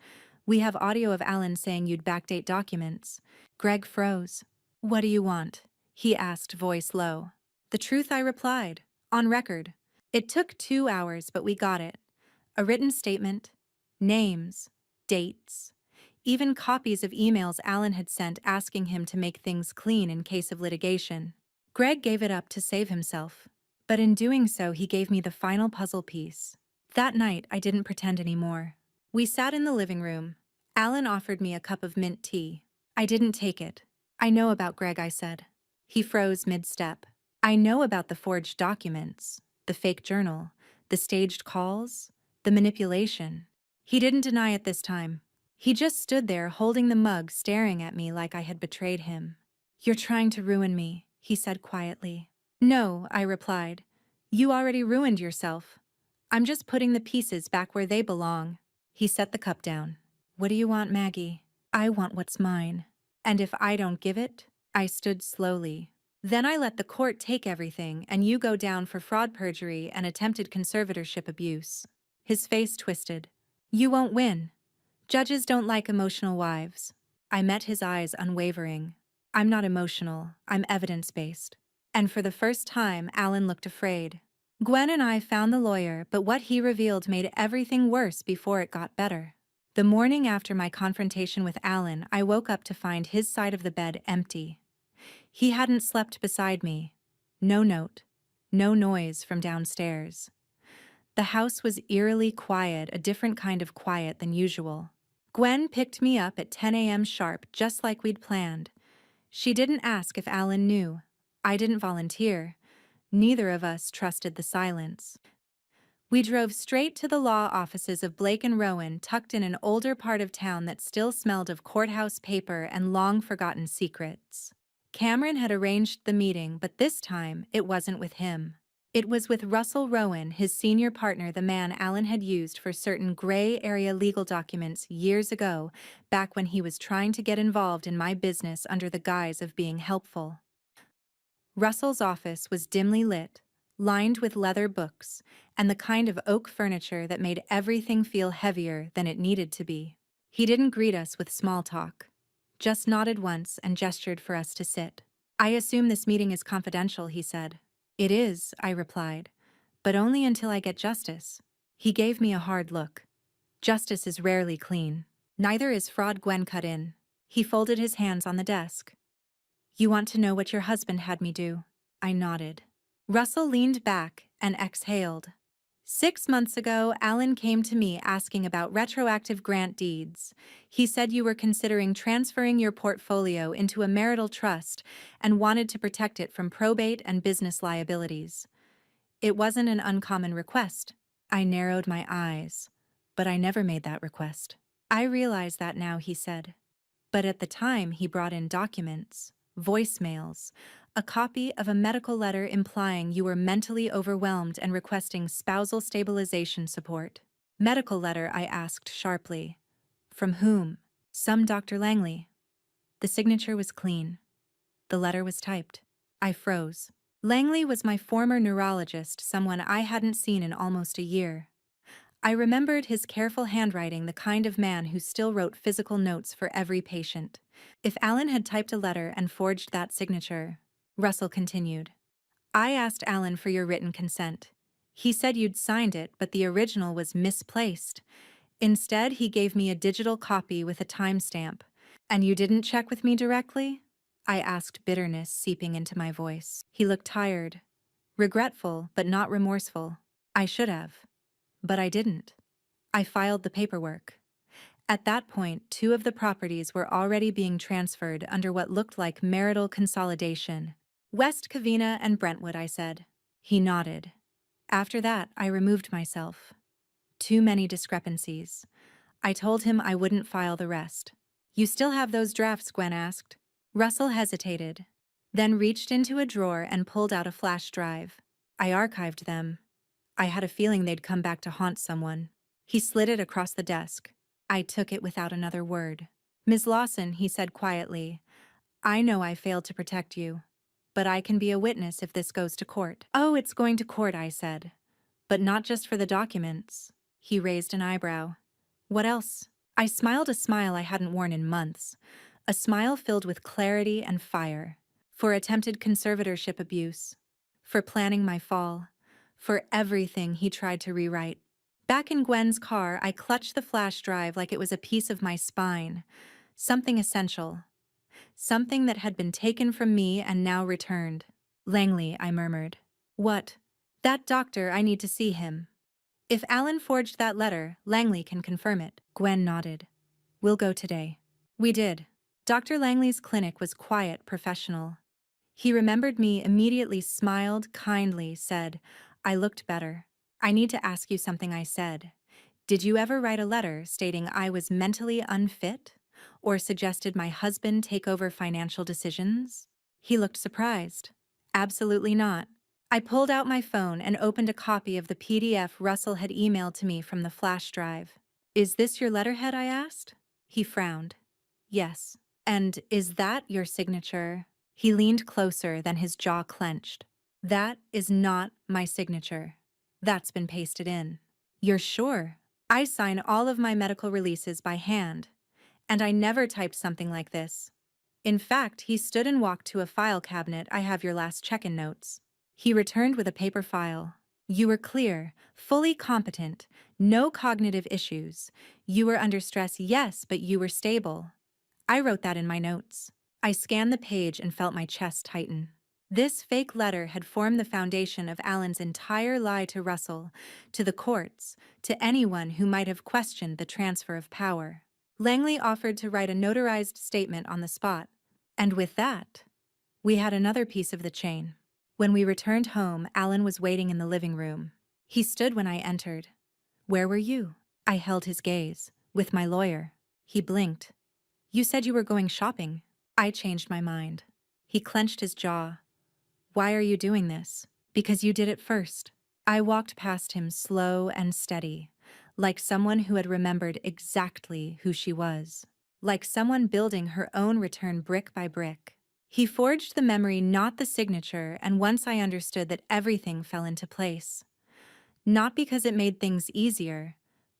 We have audio of Alan saying you'd backdate documents. Greg froze. What do you want? He asked, voice low. The truth, I replied. On record. It took 2 hours, but we got it. A written statement, names, dates, even copies of emails Alan had sent asking him to make things clean in case of litigation. Greg gave it up to save himself. But in doing so, he gave me the final puzzle piece. That night, I didn't pretend anymore. We sat in the living room. Alan offered me a cup of mint tea. I didn't take it. I know about Greg, I said. He froze mid-step. I know about the forged documents, the fake journal, the staged calls, the manipulation. He didn't deny it this time. He just stood there holding the mug, staring at me like I had betrayed him. You're trying to ruin me, he said quietly. No, I replied. You already ruined yourself. I'm just putting the pieces back where they belong. He set the cup down. What do you want, Maggie? I want what's mine. And if I don't give it, I stood slowly. Then I let the court take everything, and you go down for fraud, perjury, and attempted conservatorship abuse. His face twisted. You won't win. Judges don't like emotional wives. I met his eyes, unwavering. I'm not emotional. I'm evidence-based. And for the first time, Alan looked afraid. Gwen and I found the lawyer, but what he revealed made everything worse before it got better. The morning after my confrontation with Alan, I woke up to find his side of the bed empty. He hadn't slept beside me. No note. No noise from downstairs. The house was eerily quiet, a different kind of quiet than usual. Gwen picked me up at 10 a.m. sharp, just like we'd planned. She didn't ask if Alan knew. I didn't volunteer. Neither of us trusted the silence. We drove straight to the law offices of Blake and Rowan, tucked in an older part of town that still smelled of courthouse paper and long-forgotten secrets. Cameron had arranged the meeting, but this time it wasn't with him. It was with Russell Rowan, his senior partner, the man Alan had used for certain gray area legal documents years ago, back when he was trying to get involved in my business under the guise of being helpful. Russell's office was dimly lit, lined with leather books, and the kind of oak furniture that made everything feel heavier than it needed to be. He didn't greet us with small talk, just nodded once and gestured for us to sit. I assume this meeting is confidential, he said. It is, I replied, but only until I get justice. He gave me a hard look. Justice is rarely clean. Neither is fraud, Gwen cut in. He folded his hands on the desk. You want to know what your husband had me do? I nodded. Russell leaned back and exhaled. 6 months ago, Alan came to me asking about retroactive grant deeds. He said you were considering transferring your portfolio into a marital trust and wanted to protect it from probate and business liabilities. It wasn't an uncommon request. I narrowed my eyes, but I never made that request. I realize that now, he said. But at the time, he brought in documents, voicemails, a copy of a medical letter implying you were mentally overwhelmed and requesting spousal stabilization support. Medical letter, I asked sharply. From whom? Some Dr. Langley. The signature was clean. The letter was typed. I froze. Langley was my former neurologist, someone I hadn't seen in almost a year. I remembered his careful handwriting, the kind of man who still wrote physical notes for every patient. If Alan had typed a letter and forged that signature, Russell continued, I asked Alan for your written consent. He said you'd signed it, but the original was misplaced. Instead, he gave me a digital copy with a timestamp. And you didn't check with me directly? I asked, bitterness seeping into my voice. He looked tired, regretful, but not remorseful. I should have. But I didn't. I filed the paperwork. At that point, 2 of the properties were already being transferred under what looked like marital consolidation. West Covina and Brentwood, I said. He nodded. After that, I removed myself. Too many discrepancies. I told him I wouldn't file the rest. You still have those drafts, Gwen asked. Russell hesitated, then reached into a drawer and pulled out a flash drive. I archived them. I had a feeling they'd come back to haunt someone. He slid it across the desk. I took it without another word. Ms. Lawson, he said quietly, I know I failed to protect you, but I can be a witness if this goes to court. Oh, it's going to court, I said. But not just for the documents. He raised an eyebrow. What else? I smiled a smile I hadn't worn in months, a smile filled with clarity and fire. For attempted conservatorship abuse, for planning my fall, for everything he tried to rewrite. Back in Gwen's car, I clutched the flash drive like it was a piece of my spine, something essential, something that had been taken from me and now returned. Langley, I murmured. What? That doctor, I need to see him. If Alan forged that letter, Langley can confirm it. Gwen nodded. We'll go today. We did. Dr. Langley's clinic was quiet, professional. He remembered me, immediately smiled, kindly, said, I looked better. I need to ask you something, I said. Did you ever write a letter stating I was mentally unfit? Or suggested my husband take over financial decisions? He looked surprised. Absolutely not. I pulled out my phone and opened a copy of the PDF Russell had emailed to me from the flash drive. Is this your letterhead, I asked? He frowned. Yes. And is that your signature? He leaned closer, then his jaw clenched. That is not my signature. That's been pasted in. You're sure? I sign all of my medical releases by hand, and I never typed something like this. In fact, he stood and walked to a file cabinet. I have your last check-in notes. He returned with a paper file. You were clear, fully competent, no cognitive issues. You were under stress, yes, but you were stable. I wrote that in my notes. I scanned the page and felt my chest tighten. This fake letter had formed the foundation of Alan's entire lie to Russell, to the courts, to anyone who might have questioned the transfer of power. Langley offered to write a notarized statement on the spot. And with that, we had another piece of the chain. When we returned home, Alan was waiting in the living room. He stood when I entered. Where were you? I held his gaze. With my lawyer. He blinked. You said you were going shopping. I changed my mind. He clenched his jaw. Why are you doing this? Because you did it first. I walked past him, slow and steady, like someone who had remembered exactly who she was, like someone building her own return brick by brick. He forged the memory, not the signature, and once I understood that everything fell into place. Not because it made things easier,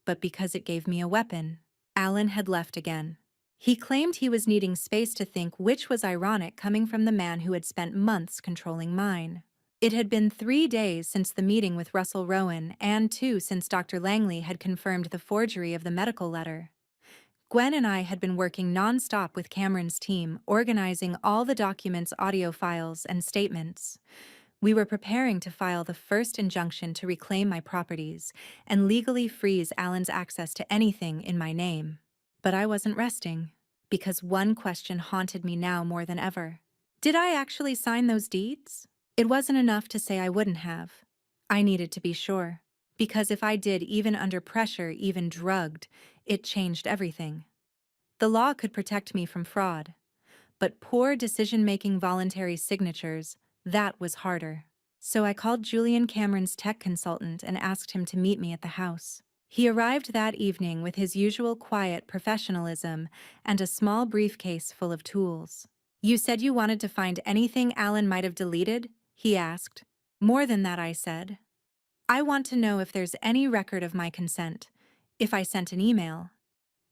but because it gave me a weapon. Alan had left again. He claimed he was needing space to think, which was ironic coming from the man who had spent months controlling mine. It had been 3 days since the meeting with Russell Rowan and 2 since Dr. Langley had confirmed the forgery of the medical letter. Gwen and I had been working non-stop with Cameron's team, organizing all the documents, audio files, and statements. We were preparing to file the first injunction to reclaim my properties and legally freeze Alan's access to anything in my name. But I wasn't resting, because one question haunted me now more than ever. Did I actually sign those deeds? It wasn't enough to say I wouldn't have. I needed to be sure, because if I did, even under pressure, even drugged, it changed everything. The law could protect me from fraud, but poor decision-making voluntary signatures, that was harder. So I called Julian Cameron's tech consultant and asked him to meet me at the house. He arrived that evening with his usual quiet professionalism and a small briefcase full of tools. "You said you wanted to find anything Alan might have deleted?" he asked. "More than that," I said. "I want to know if there's any record of my consent, if I sent an email,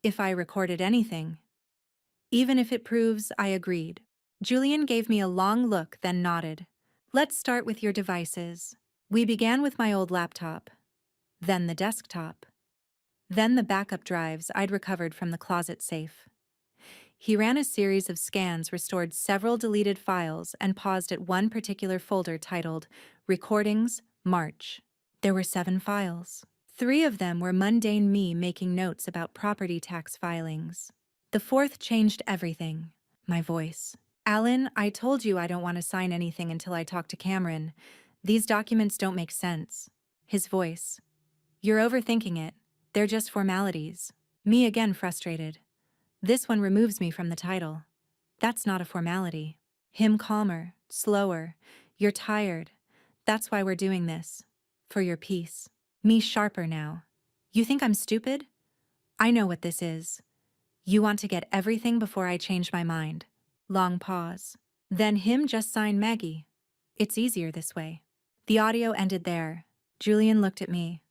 if I recorded anything." "Even if it proves," I agreed. Julian gave me a long look, then nodded. "Let's start with your devices." We began with my old laptop, then the desktop, then the backup drives I'd recovered from the closet safe. He ran a series of scans, restored several deleted files, and paused at one particular folder titled Recordings, March. There were 7 files. 3 of them were mundane me making notes about property tax filings. The 4th changed everything. My voice. "Alan, I told you I don't want to sign anything until I talk to Cameron. These documents don't make sense." His voice. "You're overthinking it. They're just formalities." Me again, frustrated. "This one removes me from the title. That's not a formality." Him calmer, slower. "You're tired. That's why we're doing this. For your peace." Me sharper now. "You think I'm stupid? I know what this is. You want to get everything before I change my mind." Long pause. Then him, "Just sign Maggie. It's easier this way." The audio ended there. Julian looked at me.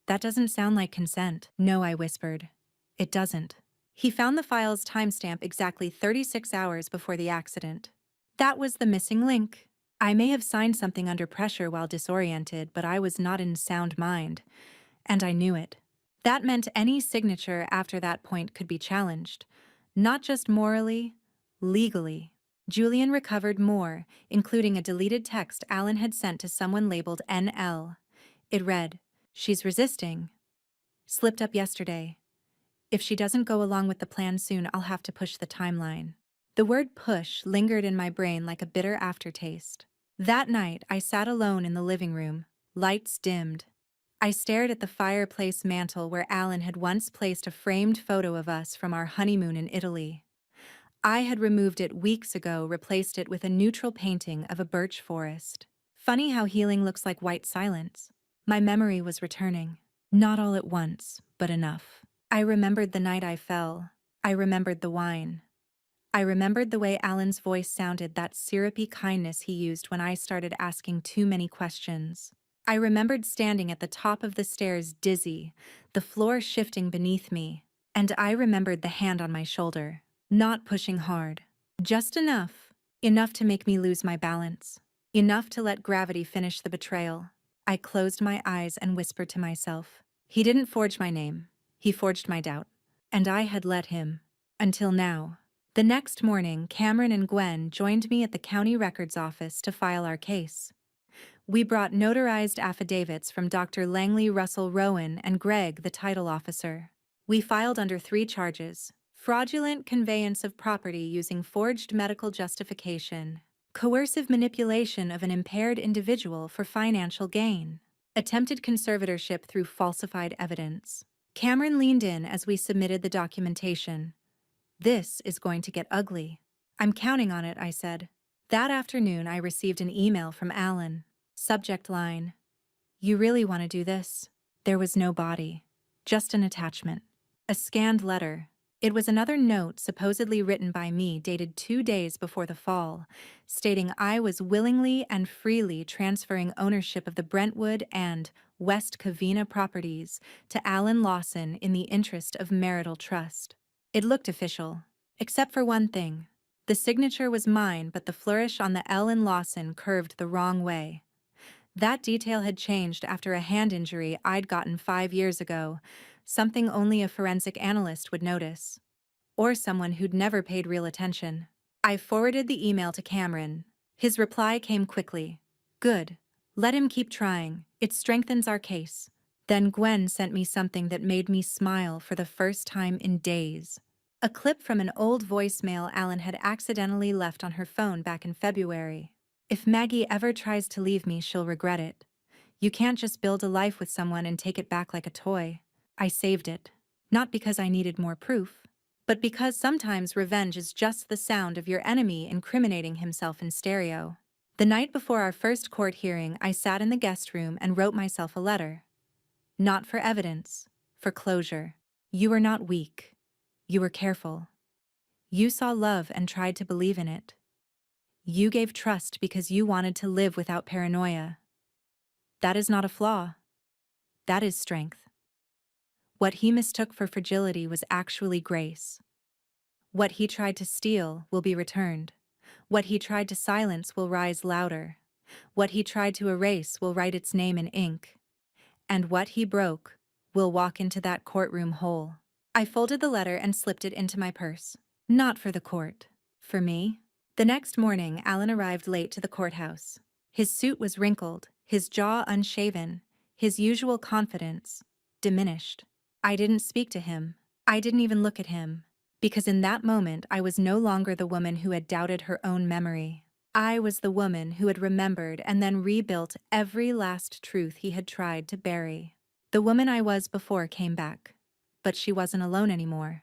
"That doesn't sound like consent." "No," I whispered. "It doesn't." He found the file's timestamp exactly 36 hours before the accident. That was the missing link. I may have signed something under pressure while disoriented, but I was not in sound mind, and I knew it. That meant any signature after that point could be challenged, not just morally, legally. Julian recovered more, including a deleted text Alan had sent to someone labeled NL. It read, "She's resisting. Slipped up yesterday. If she doesn't go along with the plan soon, I'll have to push the timeline." The word push lingered in my brain like a bitter aftertaste. That night, I sat alone in the living room, lights dimmed. I stared at the fireplace mantel where Alan had once placed a framed photo of us from our honeymoon in Italy. I had removed it weeks ago, replaced it with a neutral painting of a birch forest. Funny how healing looks like white silence. My memory was returning. Not all at once, but enough. I remembered the night I fell. I remembered the wine. I remembered the way Alan's voice sounded, that syrupy kindness he used when I started asking too many questions. I remembered standing at the top of the stairs, dizzy, the floor shifting beneath me. And I remembered the hand on my shoulder, not pushing hard. Just enough. Enough to make me lose my balance. Enough to let gravity finish the betrayal. I closed my eyes and whispered to myself. He didn't forge my name. He forged my doubt. And I had let him. Until now. The next morning, Cameron and Gwen joined me at the county records office to file our case. We brought notarized affidavits from Dr. Langley, Russell Rowan, and Greg, the title officer. We filed under 3 charges: fraudulent conveyance of property using forged medical justification, coercive manipulation of an impaired individual for financial gain, attempted conservatorship through falsified evidence. Cameron leaned in as we submitted the documentation. "This is going to get ugly." "I'm counting on it," I said. That afternoon, I received an email from Alan. Subject line, "You really want to do this?" There was no body, just an attachment. A scanned letter. It was another note supposedly written by me, dated 2 days before the fall, stating I was willingly and freely transferring ownership of the Brentwood and West Covina Properties, to Alan Lawson in the interest of marital trust. It looked official, except for one thing. The signature was mine, but the flourish on the L in Lawson curved the wrong way. That detail had changed after a hand injury I'd gotten 5 years ago, something only a forensic analyst would notice. Or someone who'd never paid real attention. I forwarded the email to Cameron. His reply came quickly. Good. Let him keep trying. It strengthens our case. Then Gwen sent me something that made me smile for the first time in days. A clip from an old voicemail Alan had accidentally left on her phone back in February. If Maggie ever tries to leave me, she'll regret it. You can't just build a life with someone and take it back like a toy. I saved it. Not because I needed more proof, but because sometimes revenge is just the sound of your enemy incriminating himself in stereo. The night before our first court hearing, I sat in the guest room and wrote myself a letter. Not for evidence, for closure. You were not weak. You were careful. You saw love and tried to believe in it. You gave trust because you wanted to live without paranoia. That is not a flaw. That is strength. What he mistook for fragility was actually grace. What he tried to steal will be returned. What he tried to silence will rise louder. What he tried to erase will write its name in ink. And what he broke will walk into that courtroom whole. I folded the letter and slipped it into my purse. Not for the court. For me. The next morning, Alan arrived late to the courthouse. His suit was wrinkled, his jaw unshaven, his usual confidence diminished. I didn't speak to him. I didn't even look at him. Because in that moment, I was no longer the woman who had doubted her own memory. I was the woman who had remembered and then rebuilt every last truth he had tried to bury. The woman I was before came back. But she wasn't alone anymore.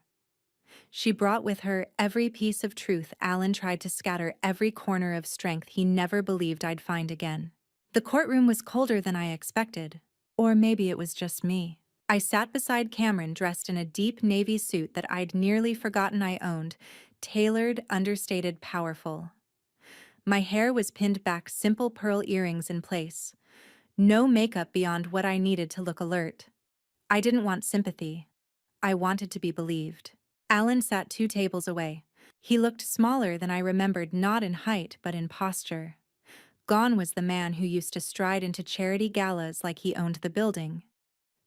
She brought with her every piece of truth Alan tried to scatter, every corner of strength he never believed I'd find again. The courtroom was colder than I expected. Or maybe it was just me. I sat beside Cameron dressed in a deep navy suit that I'd nearly forgotten I owned, tailored, understated, powerful. My hair was pinned back, simple pearl earrings in place. No makeup beyond what I needed to look alert. I didn't want sympathy. I wanted to be believed. Alan sat 2 tables away. He looked smaller than I remembered, not in height but in posture. Gone was the man who used to stride into charity galas like he owned the building.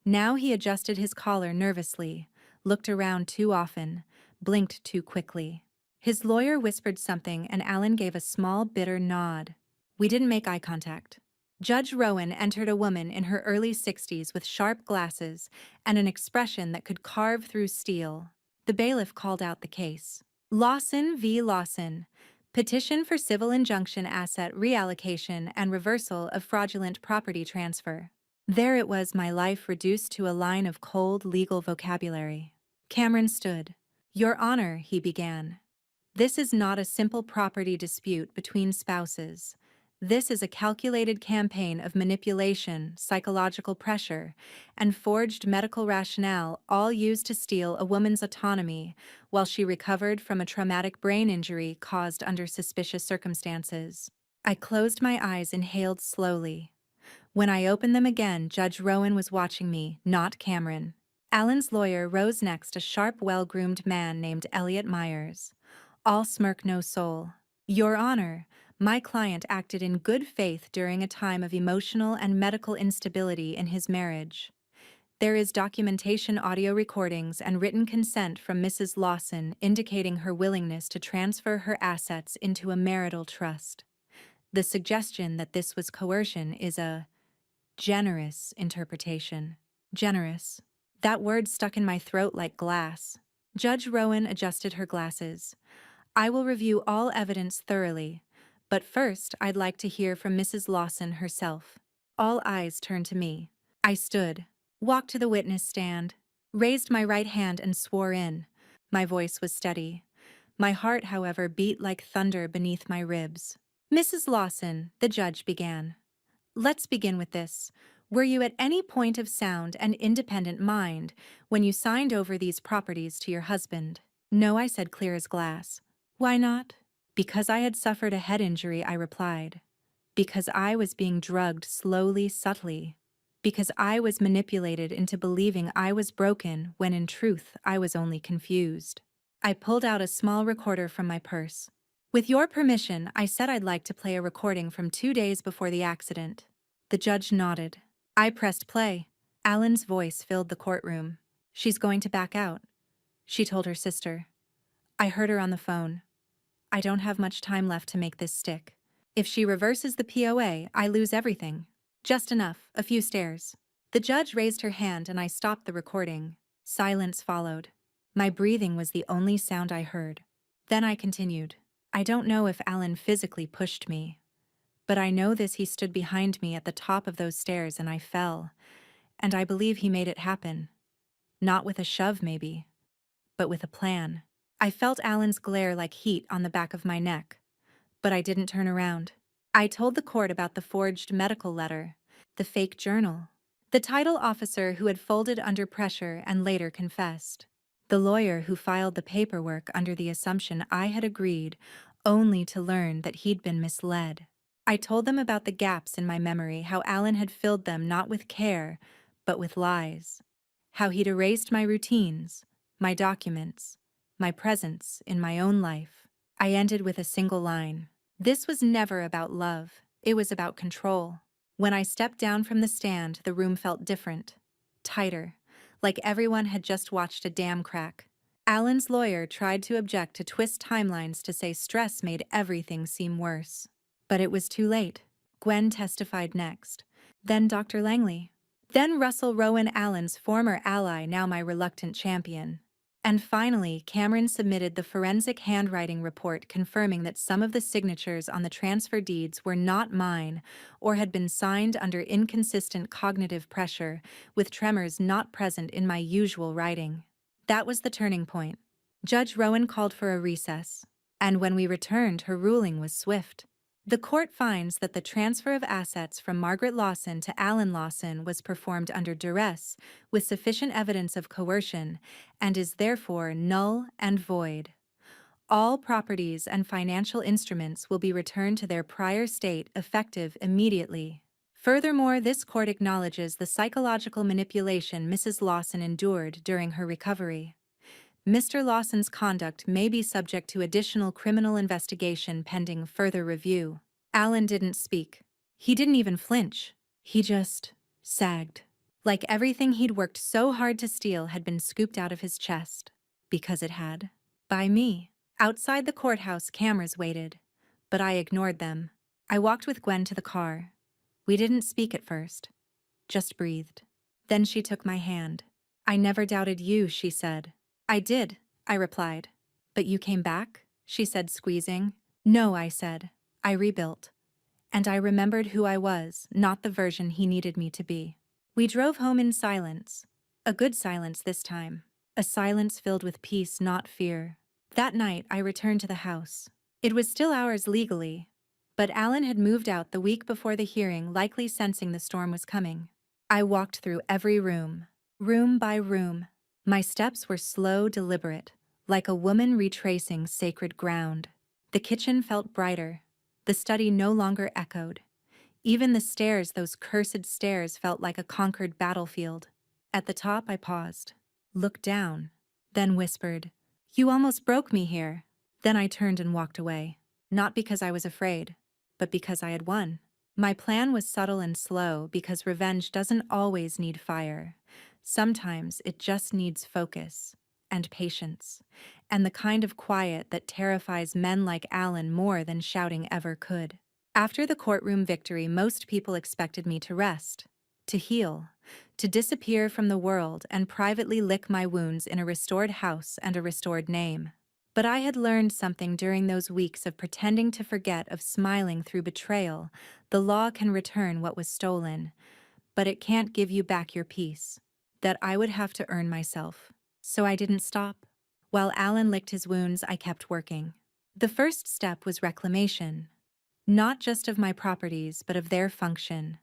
Now he adjusted his collar nervously, looked around too often, blinked too quickly. His lawyer whispered something and Alan gave a small, bitter nod. We didn't make eye contact. Judge Rowan entered, a woman in her early 60s with sharp glasses and an expression that could carve through steel. The bailiff called out the case. Lawson v. Lawson. Petition for civil injunction, asset reallocation, and reversal of fraudulent property transfer. There it was, my life reduced to a line of cold legal vocabulary. Cameron stood. Your Honor, he began. This is not a simple property dispute between spouses. This is a calculated campaign of manipulation, psychological pressure, and forged medical rationale, all used to steal a woman's autonomy while she recovered from a traumatic brain injury caused under suspicious circumstances. I closed my eyes, inhaled slowly. When I opened them again, Judge Rowan was watching me, not Cameron. Alan's lawyer rose next, a sharp, well-groomed man named Elliot Myers. All smirk, no soul. Your Honor, my client acted in good faith during a time of emotional and medical instability in his marriage. There is documentation, audio recordings, and written consent from Mrs. Lawson indicating her willingness to transfer her assets into a marital trust. The suggestion that this was coercion is a generous interpretation. Generous. That word stuck in my throat like glass. Judge Rowan adjusted her glasses. I will review all evidence thoroughly, but first I'd like to hear from Mrs. Lawson herself. All eyes turned to me. I stood, walked to the witness stand, raised my right hand and swore in. My voice was steady. My heart, however, beat like thunder beneath my ribs. Mrs. Lawson, the judge began. Let's begin with this. Were you at any point of sound and independent mind when you signed over these properties to your husband? No, I said, clear as glass. Why not? Because I had suffered a head injury, I replied. Because I was being drugged slowly, subtly. because I was manipulated into believing I was broken when in truth I was only confused. I pulled out a small recorder from my purse. With your permission, I said I'd like to play a recording from 2 days before the accident. The judge nodded. I pressed play. Alan's voice filled the courtroom. She's going to back out, she told her sister. I heard her on the phone. I don't have much time left to make this stick. If she reverses the POA, I lose everything. Just enough, a few stares. The judge raised her hand and I stopped the recording. Silence followed. My breathing was the only sound I heard. Then I continued. I don't know if Alan physically pushed me, but I know this: he stood behind me at the top of those stairs and I fell, and I believe he made it happen. Not with a shove maybe, but with a plan. I felt Alan's glare like heat on the back of my neck, but I didn't turn around. I told the court about the forged medical letter, the fake journal, the title officer who had folded under pressure and later confessed, the lawyer who filed the paperwork under the assumption I had agreed, only to learn that he'd been misled. I told them about the gaps in my memory, how Alan had filled them not with care, but with lies, how he'd erased my routines, my documents, my presence in my own life. I ended with a single line. This was never about love, it was about control. When I stepped down from the stand, the room felt different, tighter, like everyone had just watched a dam crack. Alan's lawyer tried to object to twist timelines to say stress made everything seem worse. But it was too late. Gwen testified next. Then Dr. Langley. Then Russell Rowan, Alan's former ally, now my reluctant champion. And finally, Cameron submitted the forensic handwriting report confirming that some of the signatures on the transfer deeds were not mine or had been signed under inconsistent cognitive pressure, with tremors not present in my usual writing. That was the turning point. Judge Rowan called for a recess, and when we returned, her ruling was swift. The court finds that the transfer of assets from Margaret Lawson to Alan Lawson was performed under duress, with sufficient evidence of coercion, and is therefore null and void. All properties and financial instruments will be returned to their prior state effective immediately. Furthermore, this court acknowledges the psychological manipulation Mrs. Lawson endured during her recovery. Mr. Lawson's conduct may be subject to additional criminal investigation pending further review. Alan didn't speak. He didn't even flinch. He just sagged. Like everything he'd worked so hard to steal had been scooped out of his chest. Because it had. By me. Outside the courthouse, cameras waited, but I ignored them. I walked with Gwen to the car. We didn't speak at first. Just breathed. Then she took my hand. I never doubted you, she said. I did, I replied. But you came back? She said, squeezing. No, I said. I rebuilt. And I remembered who I was, not the version he needed me to be. We drove home in silence. A good silence this time. A silence filled with peace, not fear. That night, I returned to the house. It was still ours legally, but Alan had moved out the week before the hearing, likely sensing the storm was coming. I walked through every room, room by room. My steps were slow, deliberate, like a woman retracing sacred ground. The kitchen felt brighter. The study no longer echoed. Even the stairs, those cursed stairs, felt like a conquered battlefield. At the top, I paused, looked down, then whispered, "You almost broke me here." Then I turned and walked away. Not because I was afraid, but because I had won. My plan was subtle and slow because revenge doesn't always need fire. Sometimes it just needs focus and patience, and the kind of quiet that terrifies men like Alan more than shouting ever could. After the courtroom victory, most people expected me to rest, to heal, to disappear from the world and privately lick my wounds in a restored house and a restored name. But I had learned something during those weeks of pretending to forget, of smiling through betrayal. The law can return what was stolen, but it can't give you back your peace. That I would have to earn myself. So I didn't stop. While Alan licked his wounds, I kept working. The first step was reclamation. Not just of my properties, but of their function.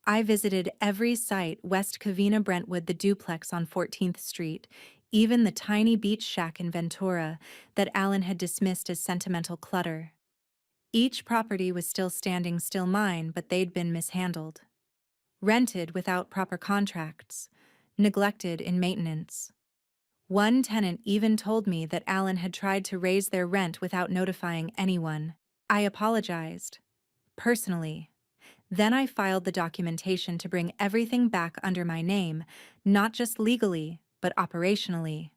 I visited every site: West Covina, Brentwood, the duplex on 14th Street, even the tiny beach shack in Ventura that Alan had dismissed as sentimental clutter. Each property was still standing, still mine, but they'd been mishandled. rented without proper contracts, neglected in maintenance. One tenant even told me that Alan had tried to raise their rent without notifying anyone. I apologized, personally. Then I filed the documentation to bring everything back under my name, not just legally, but operationally.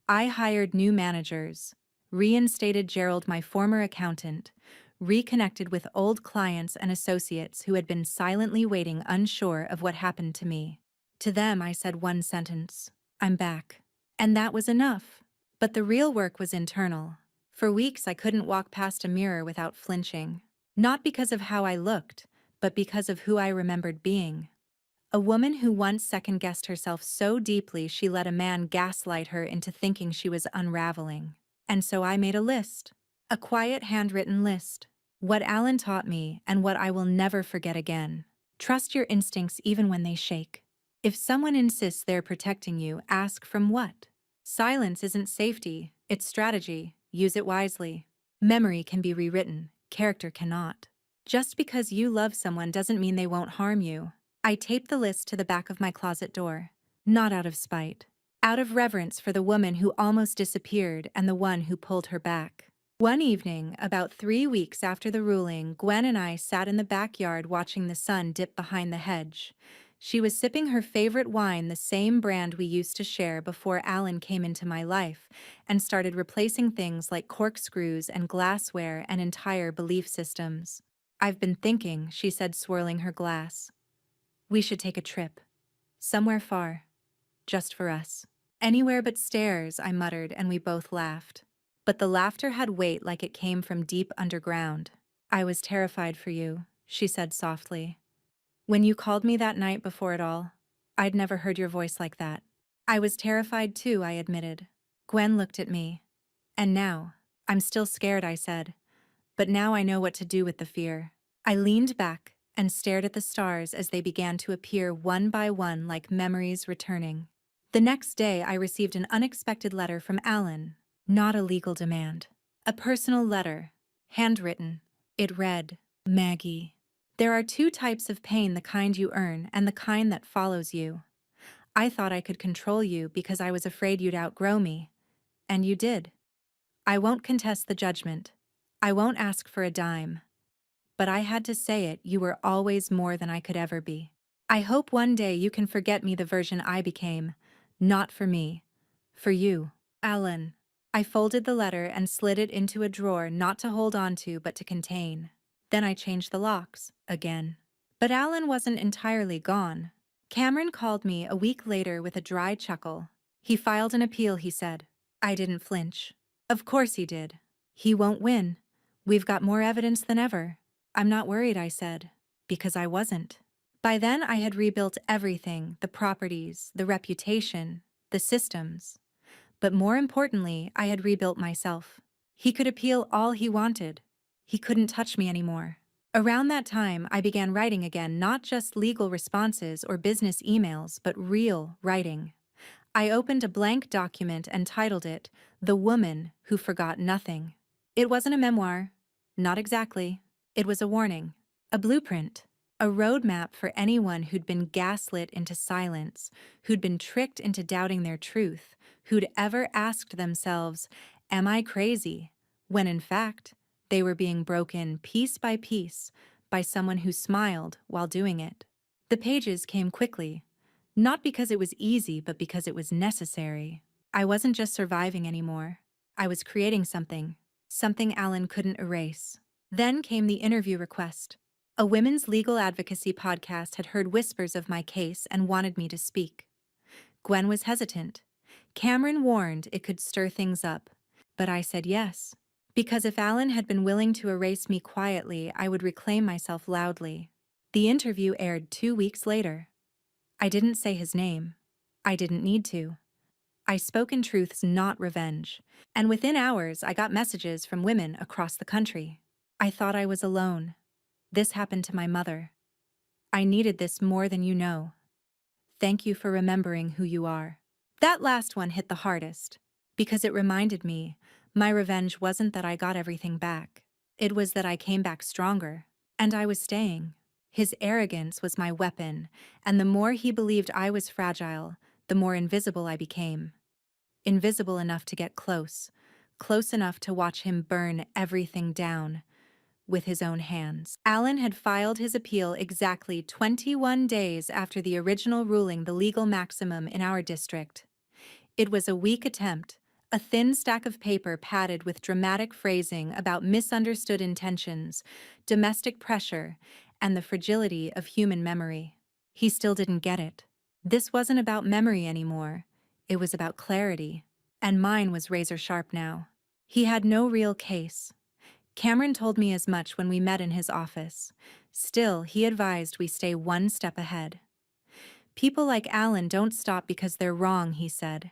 I hired new managers, reinstated Gerald, my former accountant, reconnected with old clients and associates who had been silently waiting, unsure of what happened to me. To them, I said one sentence: I'm back. And that was enough. But the real work was internal. For weeks, I couldn't walk past a mirror without flinching. Not because of how I looked, but because of who I remembered being. A woman who once second-guessed herself so deeply she let a man gaslight her into thinking she was unraveling. And so I made a list. A quiet, handwritten list. What Alan taught me and what I will never forget again. Trust your instincts even when they shake. If someone insists they're protecting you, ask from what? Silence isn't safety, it's strategy. Use it wisely. Memory can be rewritten, character cannot. Just because you love someone doesn't mean they won't harm you. I taped the list to the back of my closet door. Not out of spite. Out of reverence for the woman who almost disappeared and the one who pulled her back. One evening, about 3 weeks after the ruling, Gwen and I sat in the backyard watching the sun dip behind the hedge. She was sipping her favorite wine, the same brand we used to share before Alan came into my life, and started replacing things like corkscrews and glassware and entire belief systems. I've been thinking, she said, swirling her glass. We should take a trip. Somewhere far. Just for us. Anywhere but stairs, I muttered, and we both laughed. But the laughter had weight, like it came from deep underground. I was terrified for you, she said softly. When you called me that night before it all, I'd never heard your voice like that. I was terrified too, I admitted. Gwen looked at me. And now, I'm still scared, I said. But now I know what to do with the fear. I leaned back and stared at the stars as they began to appear one by one like memories returning. The next day, I received an unexpected letter from Alan. Not a legal demand. A personal letter. Handwritten. It read, Maggie. There are 2 types of pain, the kind you earn and the kind that follows you. I thought I could control you because I was afraid you'd outgrow me. And you did. I won't contest the judgment. I won't ask for a dime. But I had to say it, you were always more than I could ever be. I hope one day you can forget me, the version I became. Not for me. For you. Alan. I folded the letter and slid it into a drawer, not to hold on to, but to contain. Then I changed the locks, again. But Alan wasn't entirely gone. Cameron called me a week later with a dry chuckle. He filed an appeal, he said. I didn't flinch. Of course he did. He won't win. We've got more evidence than ever. I'm not worried, I said. Because I wasn't. By then I had rebuilt everything, the properties, the reputation, the systems. But more importantly, I had rebuilt myself. He could appeal all he wanted. He couldn't touch me anymore. Around that time, I began writing again, not just legal responses or business emails, but real writing. I opened a blank document and titled it, The Woman Who Forgot Nothing. It wasn't a memoir. Not exactly. It was a warning. A blueprint. A roadmap for anyone who'd been gaslit into silence, who'd been tricked into doubting their truth, who'd ever asked themselves, am I crazy? When in fact, they were being broken piece by piece by someone who smiled while doing it. The pages came quickly, not because it was easy, but because it was necessary. I wasn't just surviving anymore. I was creating something Alan couldn't erase. Then came the interview request. A women's legal advocacy podcast had heard whispers of my case and wanted me to speak. Gwen was hesitant. Cameron warned it could stir things up. But I said yes. Because if Alan had been willing to erase me quietly, I would reclaim myself loudly. The interview aired 2 weeks later. I didn't say his name. I didn't need to. I spoke in truths, not revenge. And within hours, I got messages from women across the country. I thought I was alone. This happened to my mother. I needed this more than you know. Thank you for remembering who you are. That last one hit the hardest, because it reminded me my revenge wasn't that I got everything back. It was that I came back stronger, and I was staying. His arrogance was my weapon, and the more he believed I was fragile, the more invisible I became. Invisible enough to get close, close enough to watch him burn everything down with his own hands. Alan had filed his appeal exactly 21 days after the original ruling the legal maximum in our district. It was a weak attempt, a thin stack of paper padded with dramatic phrasing about misunderstood intentions, domestic pressure, and the fragility of human memory. He still didn't get it. This wasn't about memory anymore. It was about clarity. And mine was razor sharp now. He had no real case. Cameron told me as much when we met in his office. Still, he advised we stay one step ahead. People like Alan don't stop because they're wrong, he said.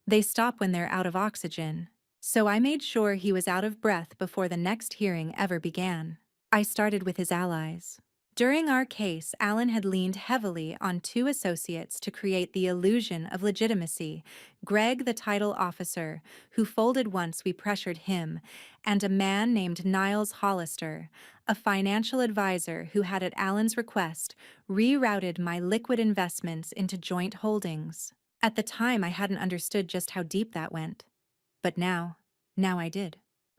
They stop when they're out of oxygen. So I made sure he was out of breath before the next hearing ever began. I started with his allies. During our case, Alan had leaned heavily on two associates to create the illusion of legitimacy: Greg, the title officer, who folded once we pressured him, and a man named Niles Hollister, a financial advisor who had, at Alan's request, rerouted my liquid investments into joint holdings. At the time, I hadn't understood just how deep that went. But now I did.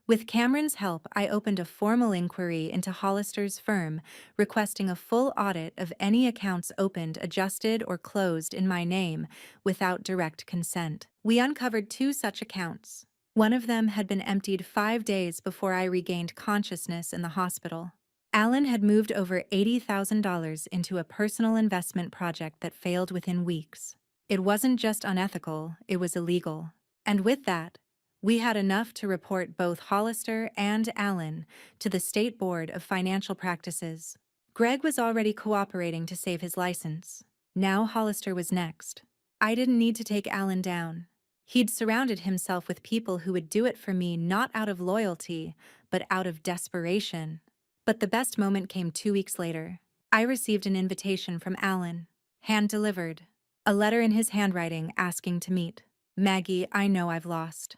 With Cameron's help, I opened a formal inquiry into Hollister's firm, requesting a full audit of any accounts opened, adjusted, or closed in my name without direct consent. We uncovered two such accounts. One of them had been emptied 5 days before I regained consciousness in the hospital. Alan had moved over $80,000 into a personal investment project that failed within weeks. It wasn't just unethical, it was illegal. And with that, we had enough to report both Hollister and Allen to the State Board of Financial Practices. Greg was already cooperating to save his license. Now Hollister was next. I didn't need to take Allen down. He'd surrounded himself with people who would do it for me not out of loyalty, but out of desperation. But the best moment came 2 weeks later. I received an invitation from Allen, hand-delivered, a letter in his handwriting asking to meet. Maggie, I know I've lost.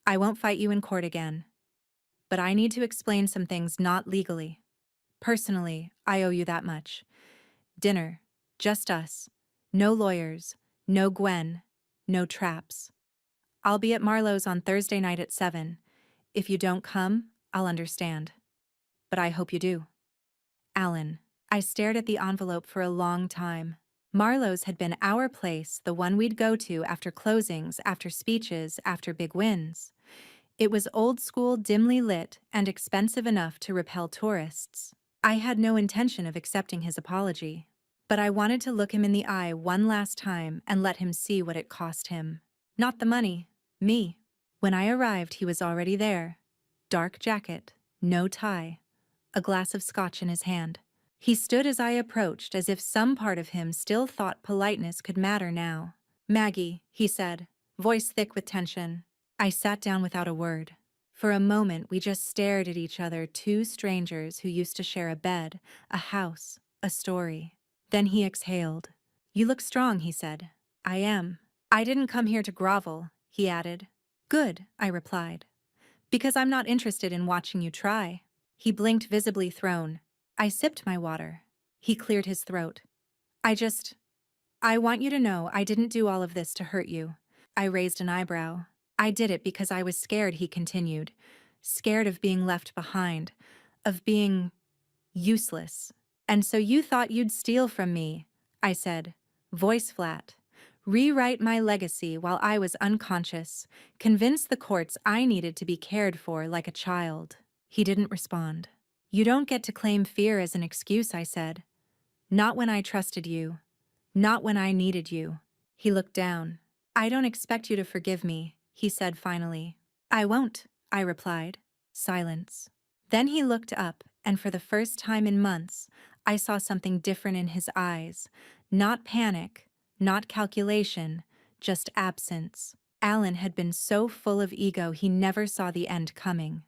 I won't fight you in court again. But I need to explain some things not legally. Personally, I owe you that much. Dinner. Just us. No lawyers. No Gwen. No traps. I'll be at Marlowe's on Thursday night at 7. If you don't come, I'll understand. But I hope you do. Alan. I stared at the envelope for a long time. Marlowe's had been our place, the one we'd go to after closings, after speeches, after big wins. It was old school, dimly lit, and expensive enough to repel tourists. I had no intention of accepting his apology. But I wanted to look him in the eye one last time and let him see what it cost him. Not the money, me. When I arrived, he was already there. Dark jacket, no tie, a glass of scotch in his hand. He stood as I approached, as if some part of him still thought politeness could matter now. Maggie, he said, voice thick with tension. I sat down without a word. For a moment, we just stared at each other, two strangers who used to share a bed, a house, a story. Then he exhaled. You look strong, he said. I am. I didn't come here to grovel, he added. Good, I replied. Because I'm not interested in watching you try. He blinked, visibly thrown. I sipped my water. He cleared his throat. I want you to know I didn't do all of this to hurt you. I raised an eyebrow. I did it because I was scared, he continued. Scared of being left behind, of being useless. And so you thought you'd steal from me, I said, voice flat. Rewrite my legacy while I was unconscious, convince the courts I needed to be cared for like a child. He didn't respond. You don't get to claim fear as an excuse, I said. Not when I trusted you. Not when I needed you. He looked down. I don't expect you to forgive me, he said finally. I won't, I replied. Silence. Then he looked up, and for the first time in months, I saw something different in his eyes. Not panic, not calculation, just absence. Alan had been so full of ego he never saw the end coming.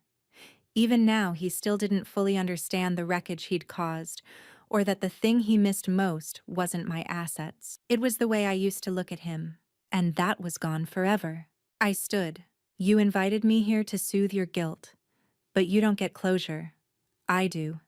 Even now, he still didn't fully understand the wreckage he'd caused, or that the thing he missed most wasn't my assets. It was the way I used to look at him, and that was gone forever. I stood. You invited me here to soothe your guilt, but you don't get closure. I do,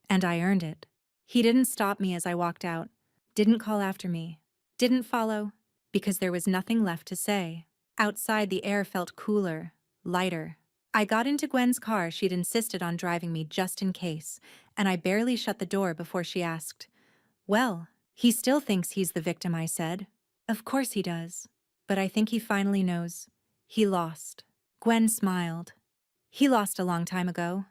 and I earned it. He didn't stop me as I walked out, didn't call after me, didn't follow, because there was nothing left to say. Outside, the air felt cooler, lighter. I got into Gwen's car. She'd insisted on driving me just in case, and I barely shut the door before she asked, "Well, he still thinks he's the victim," I said. "Of course he does. But I think he finally knows. He lost." Gwen smiled. "He lost a long time ago.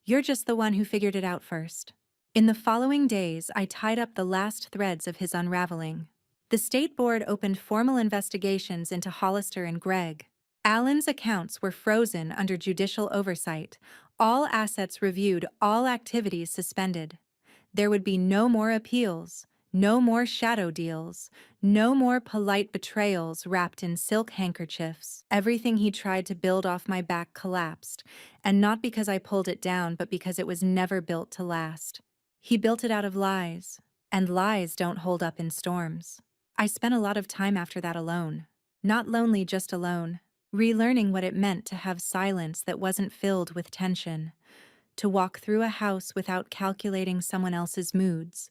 You're just the one who figured it out first." In the following days, I tied up the last threads of his unraveling. The state board opened formal investigations into Hollister and Gregg. Allen's accounts were frozen under judicial oversight, all assets reviewed, all activities suspended. There would be no more appeals, no more shadow deals, no more polite betrayals wrapped in silk handkerchiefs. Everything he tried to build off my back collapsed, and not because I pulled it down, but because it was never built to last. He built it out of lies, and lies don't hold up in storms. I spent a lot of time after that alone. Not lonely, just alone, relearning what it meant to have silence that wasn't filled with tension, to walk through a house without calculating someone else's moods,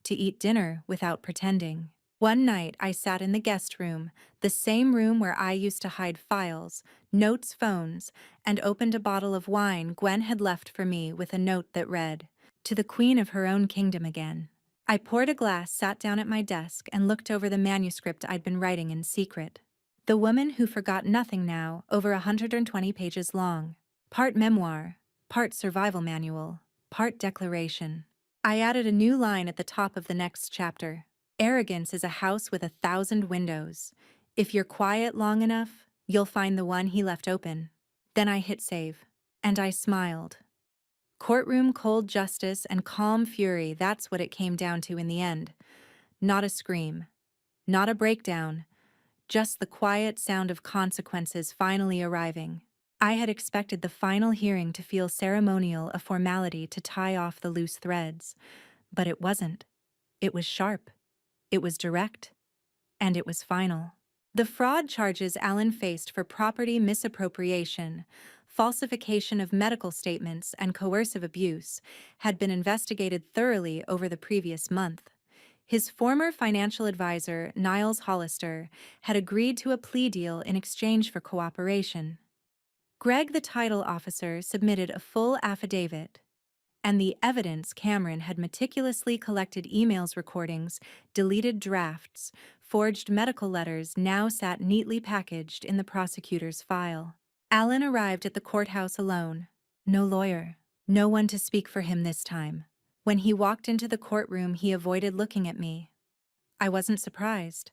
to eat dinner without pretending. One night, I sat in the guest room, the same room where I used to hide files, notes, phones, and opened a bottle of wine Gwen had left for me with a note that read, "To the queen of her own kingdom again." I poured a glass, sat down at my desk, and looked over the manuscript I'd been writing in secret. The Woman Who Forgot Nothing, now over 120 pages long. Part memoir, part survival manual, part declaration. I added a new line at the top of the next chapter. "Arrogance is a house with 1,000 windows. If you're quiet long enough, you'll find the one he left open." Then I hit save. And I smiled. Courtroom cold justice and calm fury, that's what it came down to in the end. Not a scream. Not a breakdown. Just the quiet sound of consequences finally arriving. I had expected the final hearing to feel ceremonial, a formality to tie off the loose threads. But it wasn't. It was sharp. It was direct. And it was final. The fraud charges Allen faced for property misappropriation, falsification of medical statements, and coercive abuse had been investigated thoroughly over the previous month. His former financial advisor, Niles Hollister, had agreed to a plea deal in exchange for cooperation. Gregg, the title officer, submitted a full affidavit. And the evidence: Cameron had meticulously collected emails, recordings, deleted drafts, forged medical letters now sat neatly packaged in the prosecutor's file. Allen arrived at the courthouse alone. No lawyer. No one to speak for him this time. When he walked into the courtroom, he avoided looking at me. I wasn't surprised.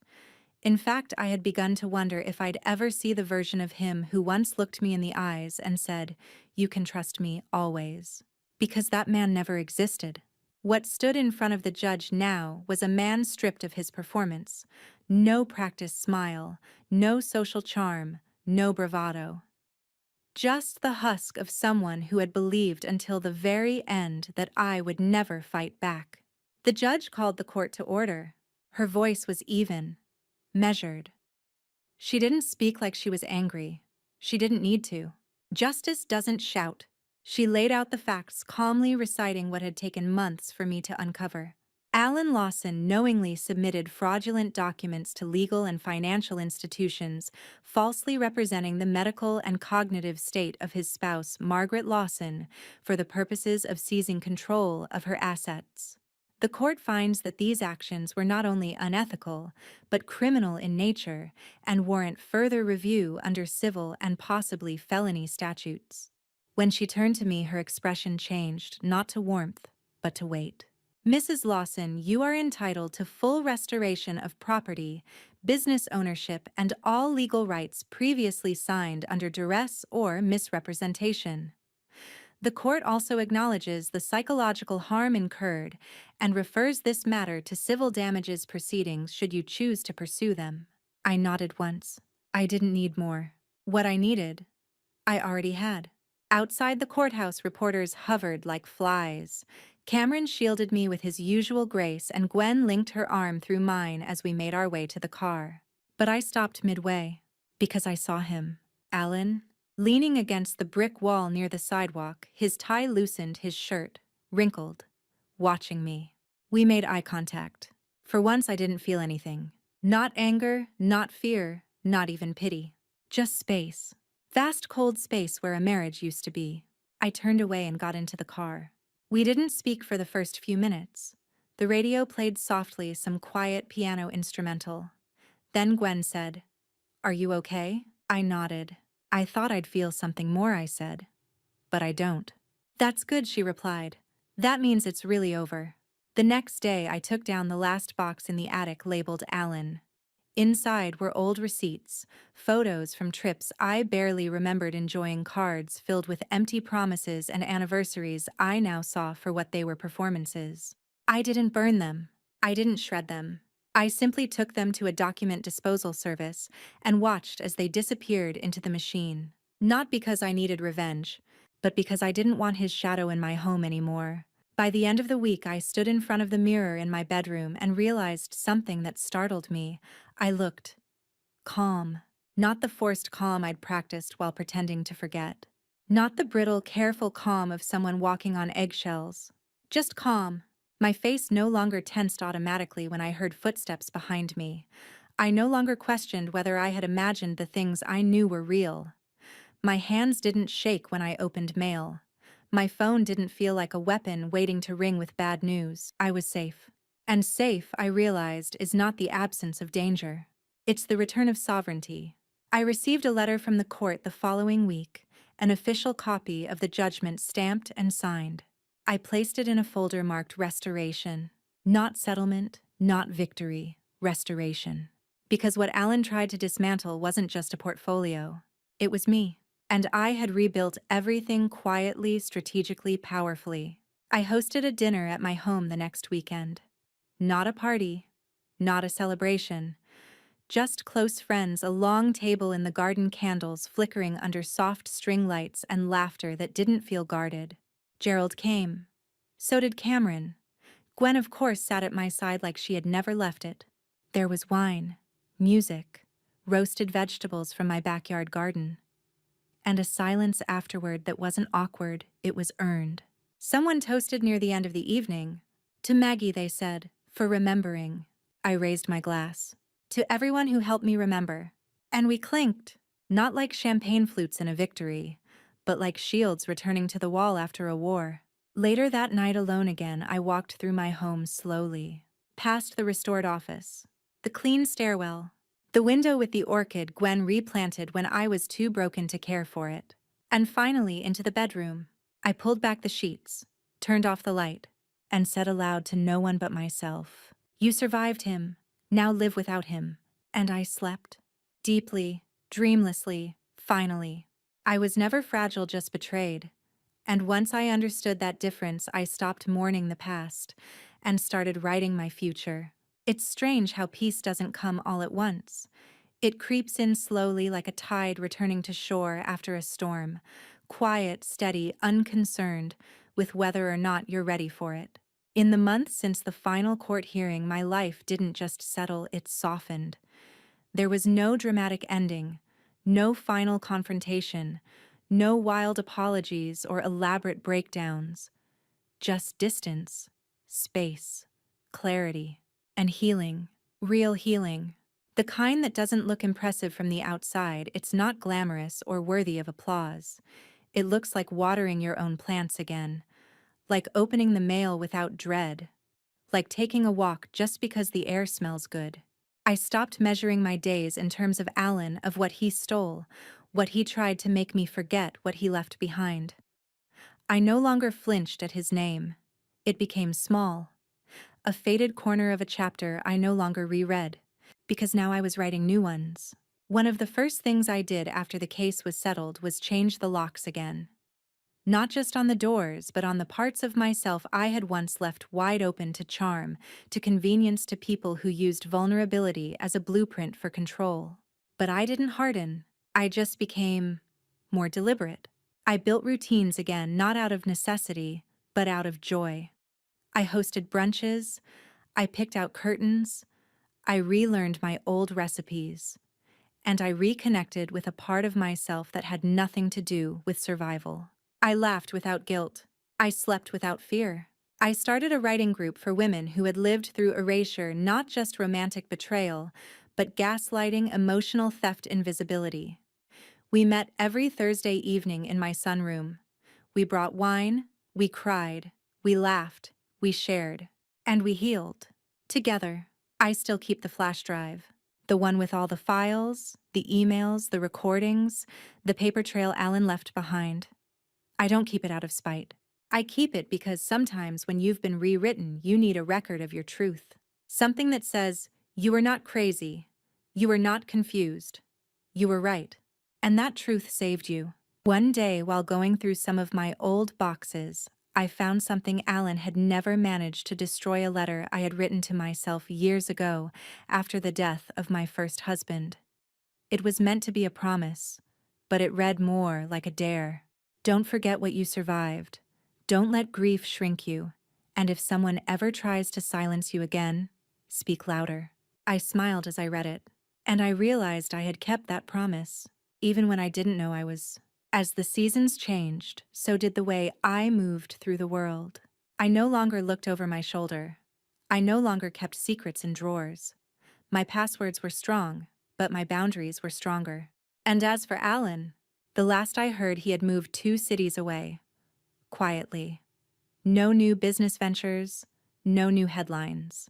In fact, I had begun to wonder if I'd ever see the version of him who once looked me in the eyes and said, "You can trust me always." Because that man never existed. What stood in front of the judge now was a man stripped of his performance. No practiced smile, no social charm, no bravado. Just the husk of someone who had believed until the very end that I would never fight back. The judge called the court to order. Her voice was even, measured. She didn't speak like she was angry. She didn't need to. Justice doesn't shout. She laid out the facts, calmly reciting what had taken months for me to uncover. Allen Lawson knowingly submitted fraudulent documents to legal and financial institutions, falsely representing the medical and cognitive state of his spouse, Margaret Lawson, for the purposes of seizing control of her assets. The court finds that these actions were not only unethical, but criminal in nature and warrant further review under civil and possibly felony statutes. When she turned to me, her expression changed, not to warmth, but to weight. "Mrs. Lawson, you are entitled to full restoration of property, business ownership, and all legal rights previously signed under duress or misrepresentation." The court also acknowledges the psychological harm incurred and refers this matter to civil damages proceedings should you choose to pursue them. I nodded once. I didn't need more. What I needed, I already had. Outside the courthouse, reporters hovered like flies. Cameron shielded me with his usual grace, and Gwen linked her arm through mine as we made our way to the car. But I stopped midway, because I saw him, Allen, leaning against the brick wall near the sidewalk, his tie loosened, his shirt wrinkled, watching me. We made eye contact. For once, I didn't feel anything. Not anger, not fear, not even pity. Just space. Vast cold space where a marriage used to be. I turned away and got into the car. We didn't speak for the first few minutes. The radio played softly some quiet piano instrumental. Then Gwen said, "Are you okay?" I nodded. "I thought I'd feel something more," I said. "But I don't." "That's good," she replied. "That means it's really over." The next day, I took down the last box in the attic labeled Alan. Inside were old receipts, photos from trips I barely remembered enjoying, cards filled with empty promises and anniversaries I now saw for what they were: performances. I didn't burn them. I didn't shred them. I simply took them to a document disposal service and watched as they disappeared into the machine. Not because I needed revenge, but because I didn't want his shadow in my home anymore. By the end of the week, I stood in front of the mirror in my bedroom and realized something that startled me. I looked calm. Not the forced calm I'd practiced while pretending to forget. Not the brittle, careful calm of someone walking on eggshells. Just calm. My face no longer tensed automatically when I heard footsteps behind me. I no longer questioned whether I had imagined the things I knew were real. My hands didn't shake when I opened mail. My phone didn't feel like a weapon waiting to ring with bad news. I was safe. And safe, I realized, is not the absence of danger. It's the return of sovereignty. I received a letter from the court the following week, an official copy of the judgment stamped and signed. I placed it in a folder marked Restoration. Not settlement, not victory, restoration. Because what Alan tried to dismantle wasn't just a portfolio. It was me. And I had rebuilt everything quietly, strategically, powerfully. I hosted a dinner at my home the next weekend. Not a party, not a celebration, just close friends, a long table in the garden, candles flickering under soft string lights, and laughter that didn't feel guarded. Gerald came. So did Cameron. Gwen, of course, sat at my side like she had never left it. There was wine, music, roasted vegetables from my backyard garden. And a silence afterward that wasn't awkward, it was earned. Someone toasted near the end of the evening. "To Maggie," they said, "for remembering." I raised my glass. "To everyone who helped me remember." And we clinked, not like champagne flutes in a victory, but like shields returning to the wall after a war. Later that night, alone again, I walked through my home slowly, past the restored office, the clean stairwell, the window with the orchid Gwen replanted when I was too broken to care for it, and finally into the bedroom. I pulled back the sheets, turned off the light, and said aloud to no one but myself, "You survived him. Now live without him." And I slept. Deeply, dreamlessly, finally. I was never fragile, just betrayed. And once I understood that difference, I stopped mourning the past and started writing my future. It's strange how peace doesn't come all at once. It creeps in slowly, like a tide returning to shore after a storm. Quiet, steady, unconcerned with whether or not you're ready for it. In the months since the final court hearing, my life didn't just settle, it softened. There was no dramatic ending, no final confrontation, no wild apologies or elaborate breakdowns. Just distance, space, clarity, and healing. Real healing. The kind that doesn't look impressive from the outside. It's not glamorous or worthy of applause. It looks like watering your own plants again, like opening the mail without dread, like taking a walk just because the air smells good. I stopped measuring my days in terms of Alan, of what he stole, what he tried to make me forget, what he left behind. I no longer flinched at his name. It became small, a faded corner of a chapter I no longer reread, because now I was writing new ones. One of the first things I did after the case was settled was change the locks again. Not just on the doors, but on the parts of myself I had once left wide open to charm, to convenience, to people who used vulnerability as a blueprint for control. But I didn't harden. I just became more deliberate. I built routines again, not out of necessity, but out of joy. I hosted brunches. I picked out curtains. I relearned my old recipes. And I reconnected with a part of myself that had nothing to do with survival. I laughed without guilt. I slept without fear. I started a writing group for women who had lived through erasure, not just romantic betrayal, but gaslighting, emotional theft, invisibility. We met every Thursday evening in my sunroom. We brought wine, we cried, we laughed, we shared, and we healed. Together. I still keep the flash drive. The one with all the files, the emails, the recordings, the paper trail Alan left behind. I don't keep it out of spite. I keep it because sometimes when you've been rewritten, you need a record of your truth. Something that says, you were not crazy, you were not confused, you were right. And that truth saved you. One day, while going through some of my old boxes, I found something. Alan had never managed to destroy a letter I had written to myself years ago after the death of my first husband. It was meant to be a promise, but it read more like a dare. Don't forget what you survived. Don't let grief shrink you. And if someone ever tries to silence you again, speak louder. I smiled as I read it, and I realized I had kept that promise, even when I didn't know I was. As the seasons changed, so did the way I moved through the world. I no longer looked over my shoulder. I no longer kept secrets in drawers. My passwords were strong, but my boundaries were stronger. And as for Alan, the last I heard, he had moved 2 cities away. Quietly. No new business ventures, no new headlines.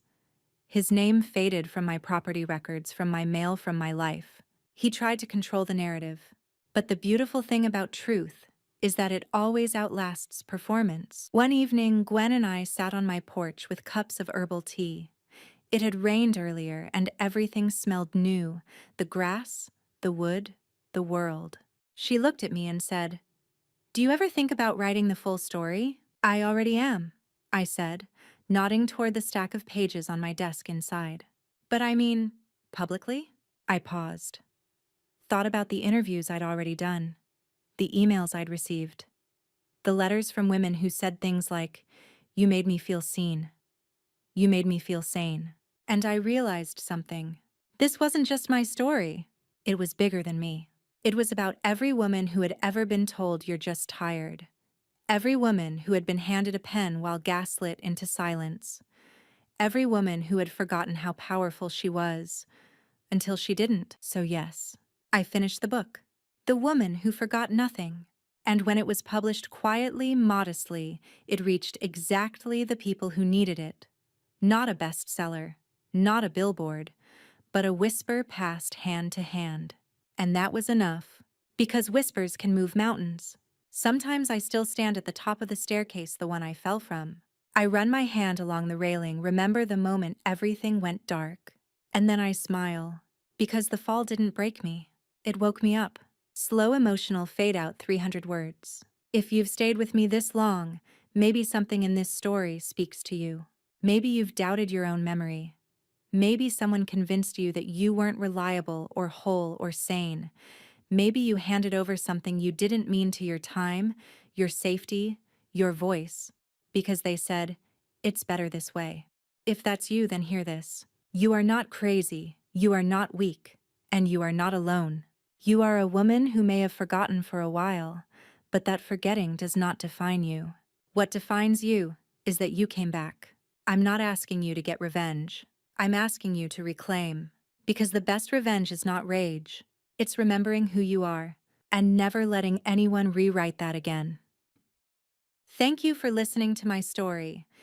His name faded from my property records, from my mail, from my life. He tried to control the narrative. But the beautiful thing about truth is that it always outlasts performance. One evening, Gwen and I sat on my porch with cups of herbal tea. It had rained earlier, and everything smelled new: the grass, the wood, the world. She looked at me and said, "Do you ever think about writing the full story?" "I already am," I said, nodding toward the stack of pages on my desk inside. "But I mean, publicly?" I paused. Thought about the interviews I'd already done, the emails I'd received, the letters from women who said things like, "You made me feel seen. You made me feel sane." And I realized something. This wasn't just my story. It was bigger than me. It was about every woman who had ever been told you're just tired. Every woman who had been handed a pen while gaslit into silence. Every woman who had forgotten how powerful she was, until she didn't. So yes, I finished the book. The Woman Who Forgot Nothing. And when it was published quietly, modestly, it reached exactly the people who needed it. Not a bestseller, not a billboard, but a whisper passed hand to hand. And that was enough, because whispers can move mountains. Sometimes I still stand at the top of the staircase, the one I fell from. I run my hand along the railing, remember the moment everything went dark. And then I smile, because the fall didn't break me. It woke me up. Slow emotional fade out, 300 words. If you've stayed with me this long, maybe something in this story speaks to you. Maybe you've doubted your own memory. Maybe someone convinced you that you weren't reliable or whole or sane. Maybe you handed over something you didn't mean to: your time, your safety, your voice, because they said, "It's better this way." If that's you, then hear this. You are not crazy, you are not weak, and you are not alone. You are a woman who may have forgotten for a while, but that forgetting does not define you. What defines you is that you came back. I'm not asking you to get revenge. I'm asking you to reclaim. Because the best revenge is not rage. It's remembering who you are and never letting anyone rewrite that again. Thank you for listening to my story.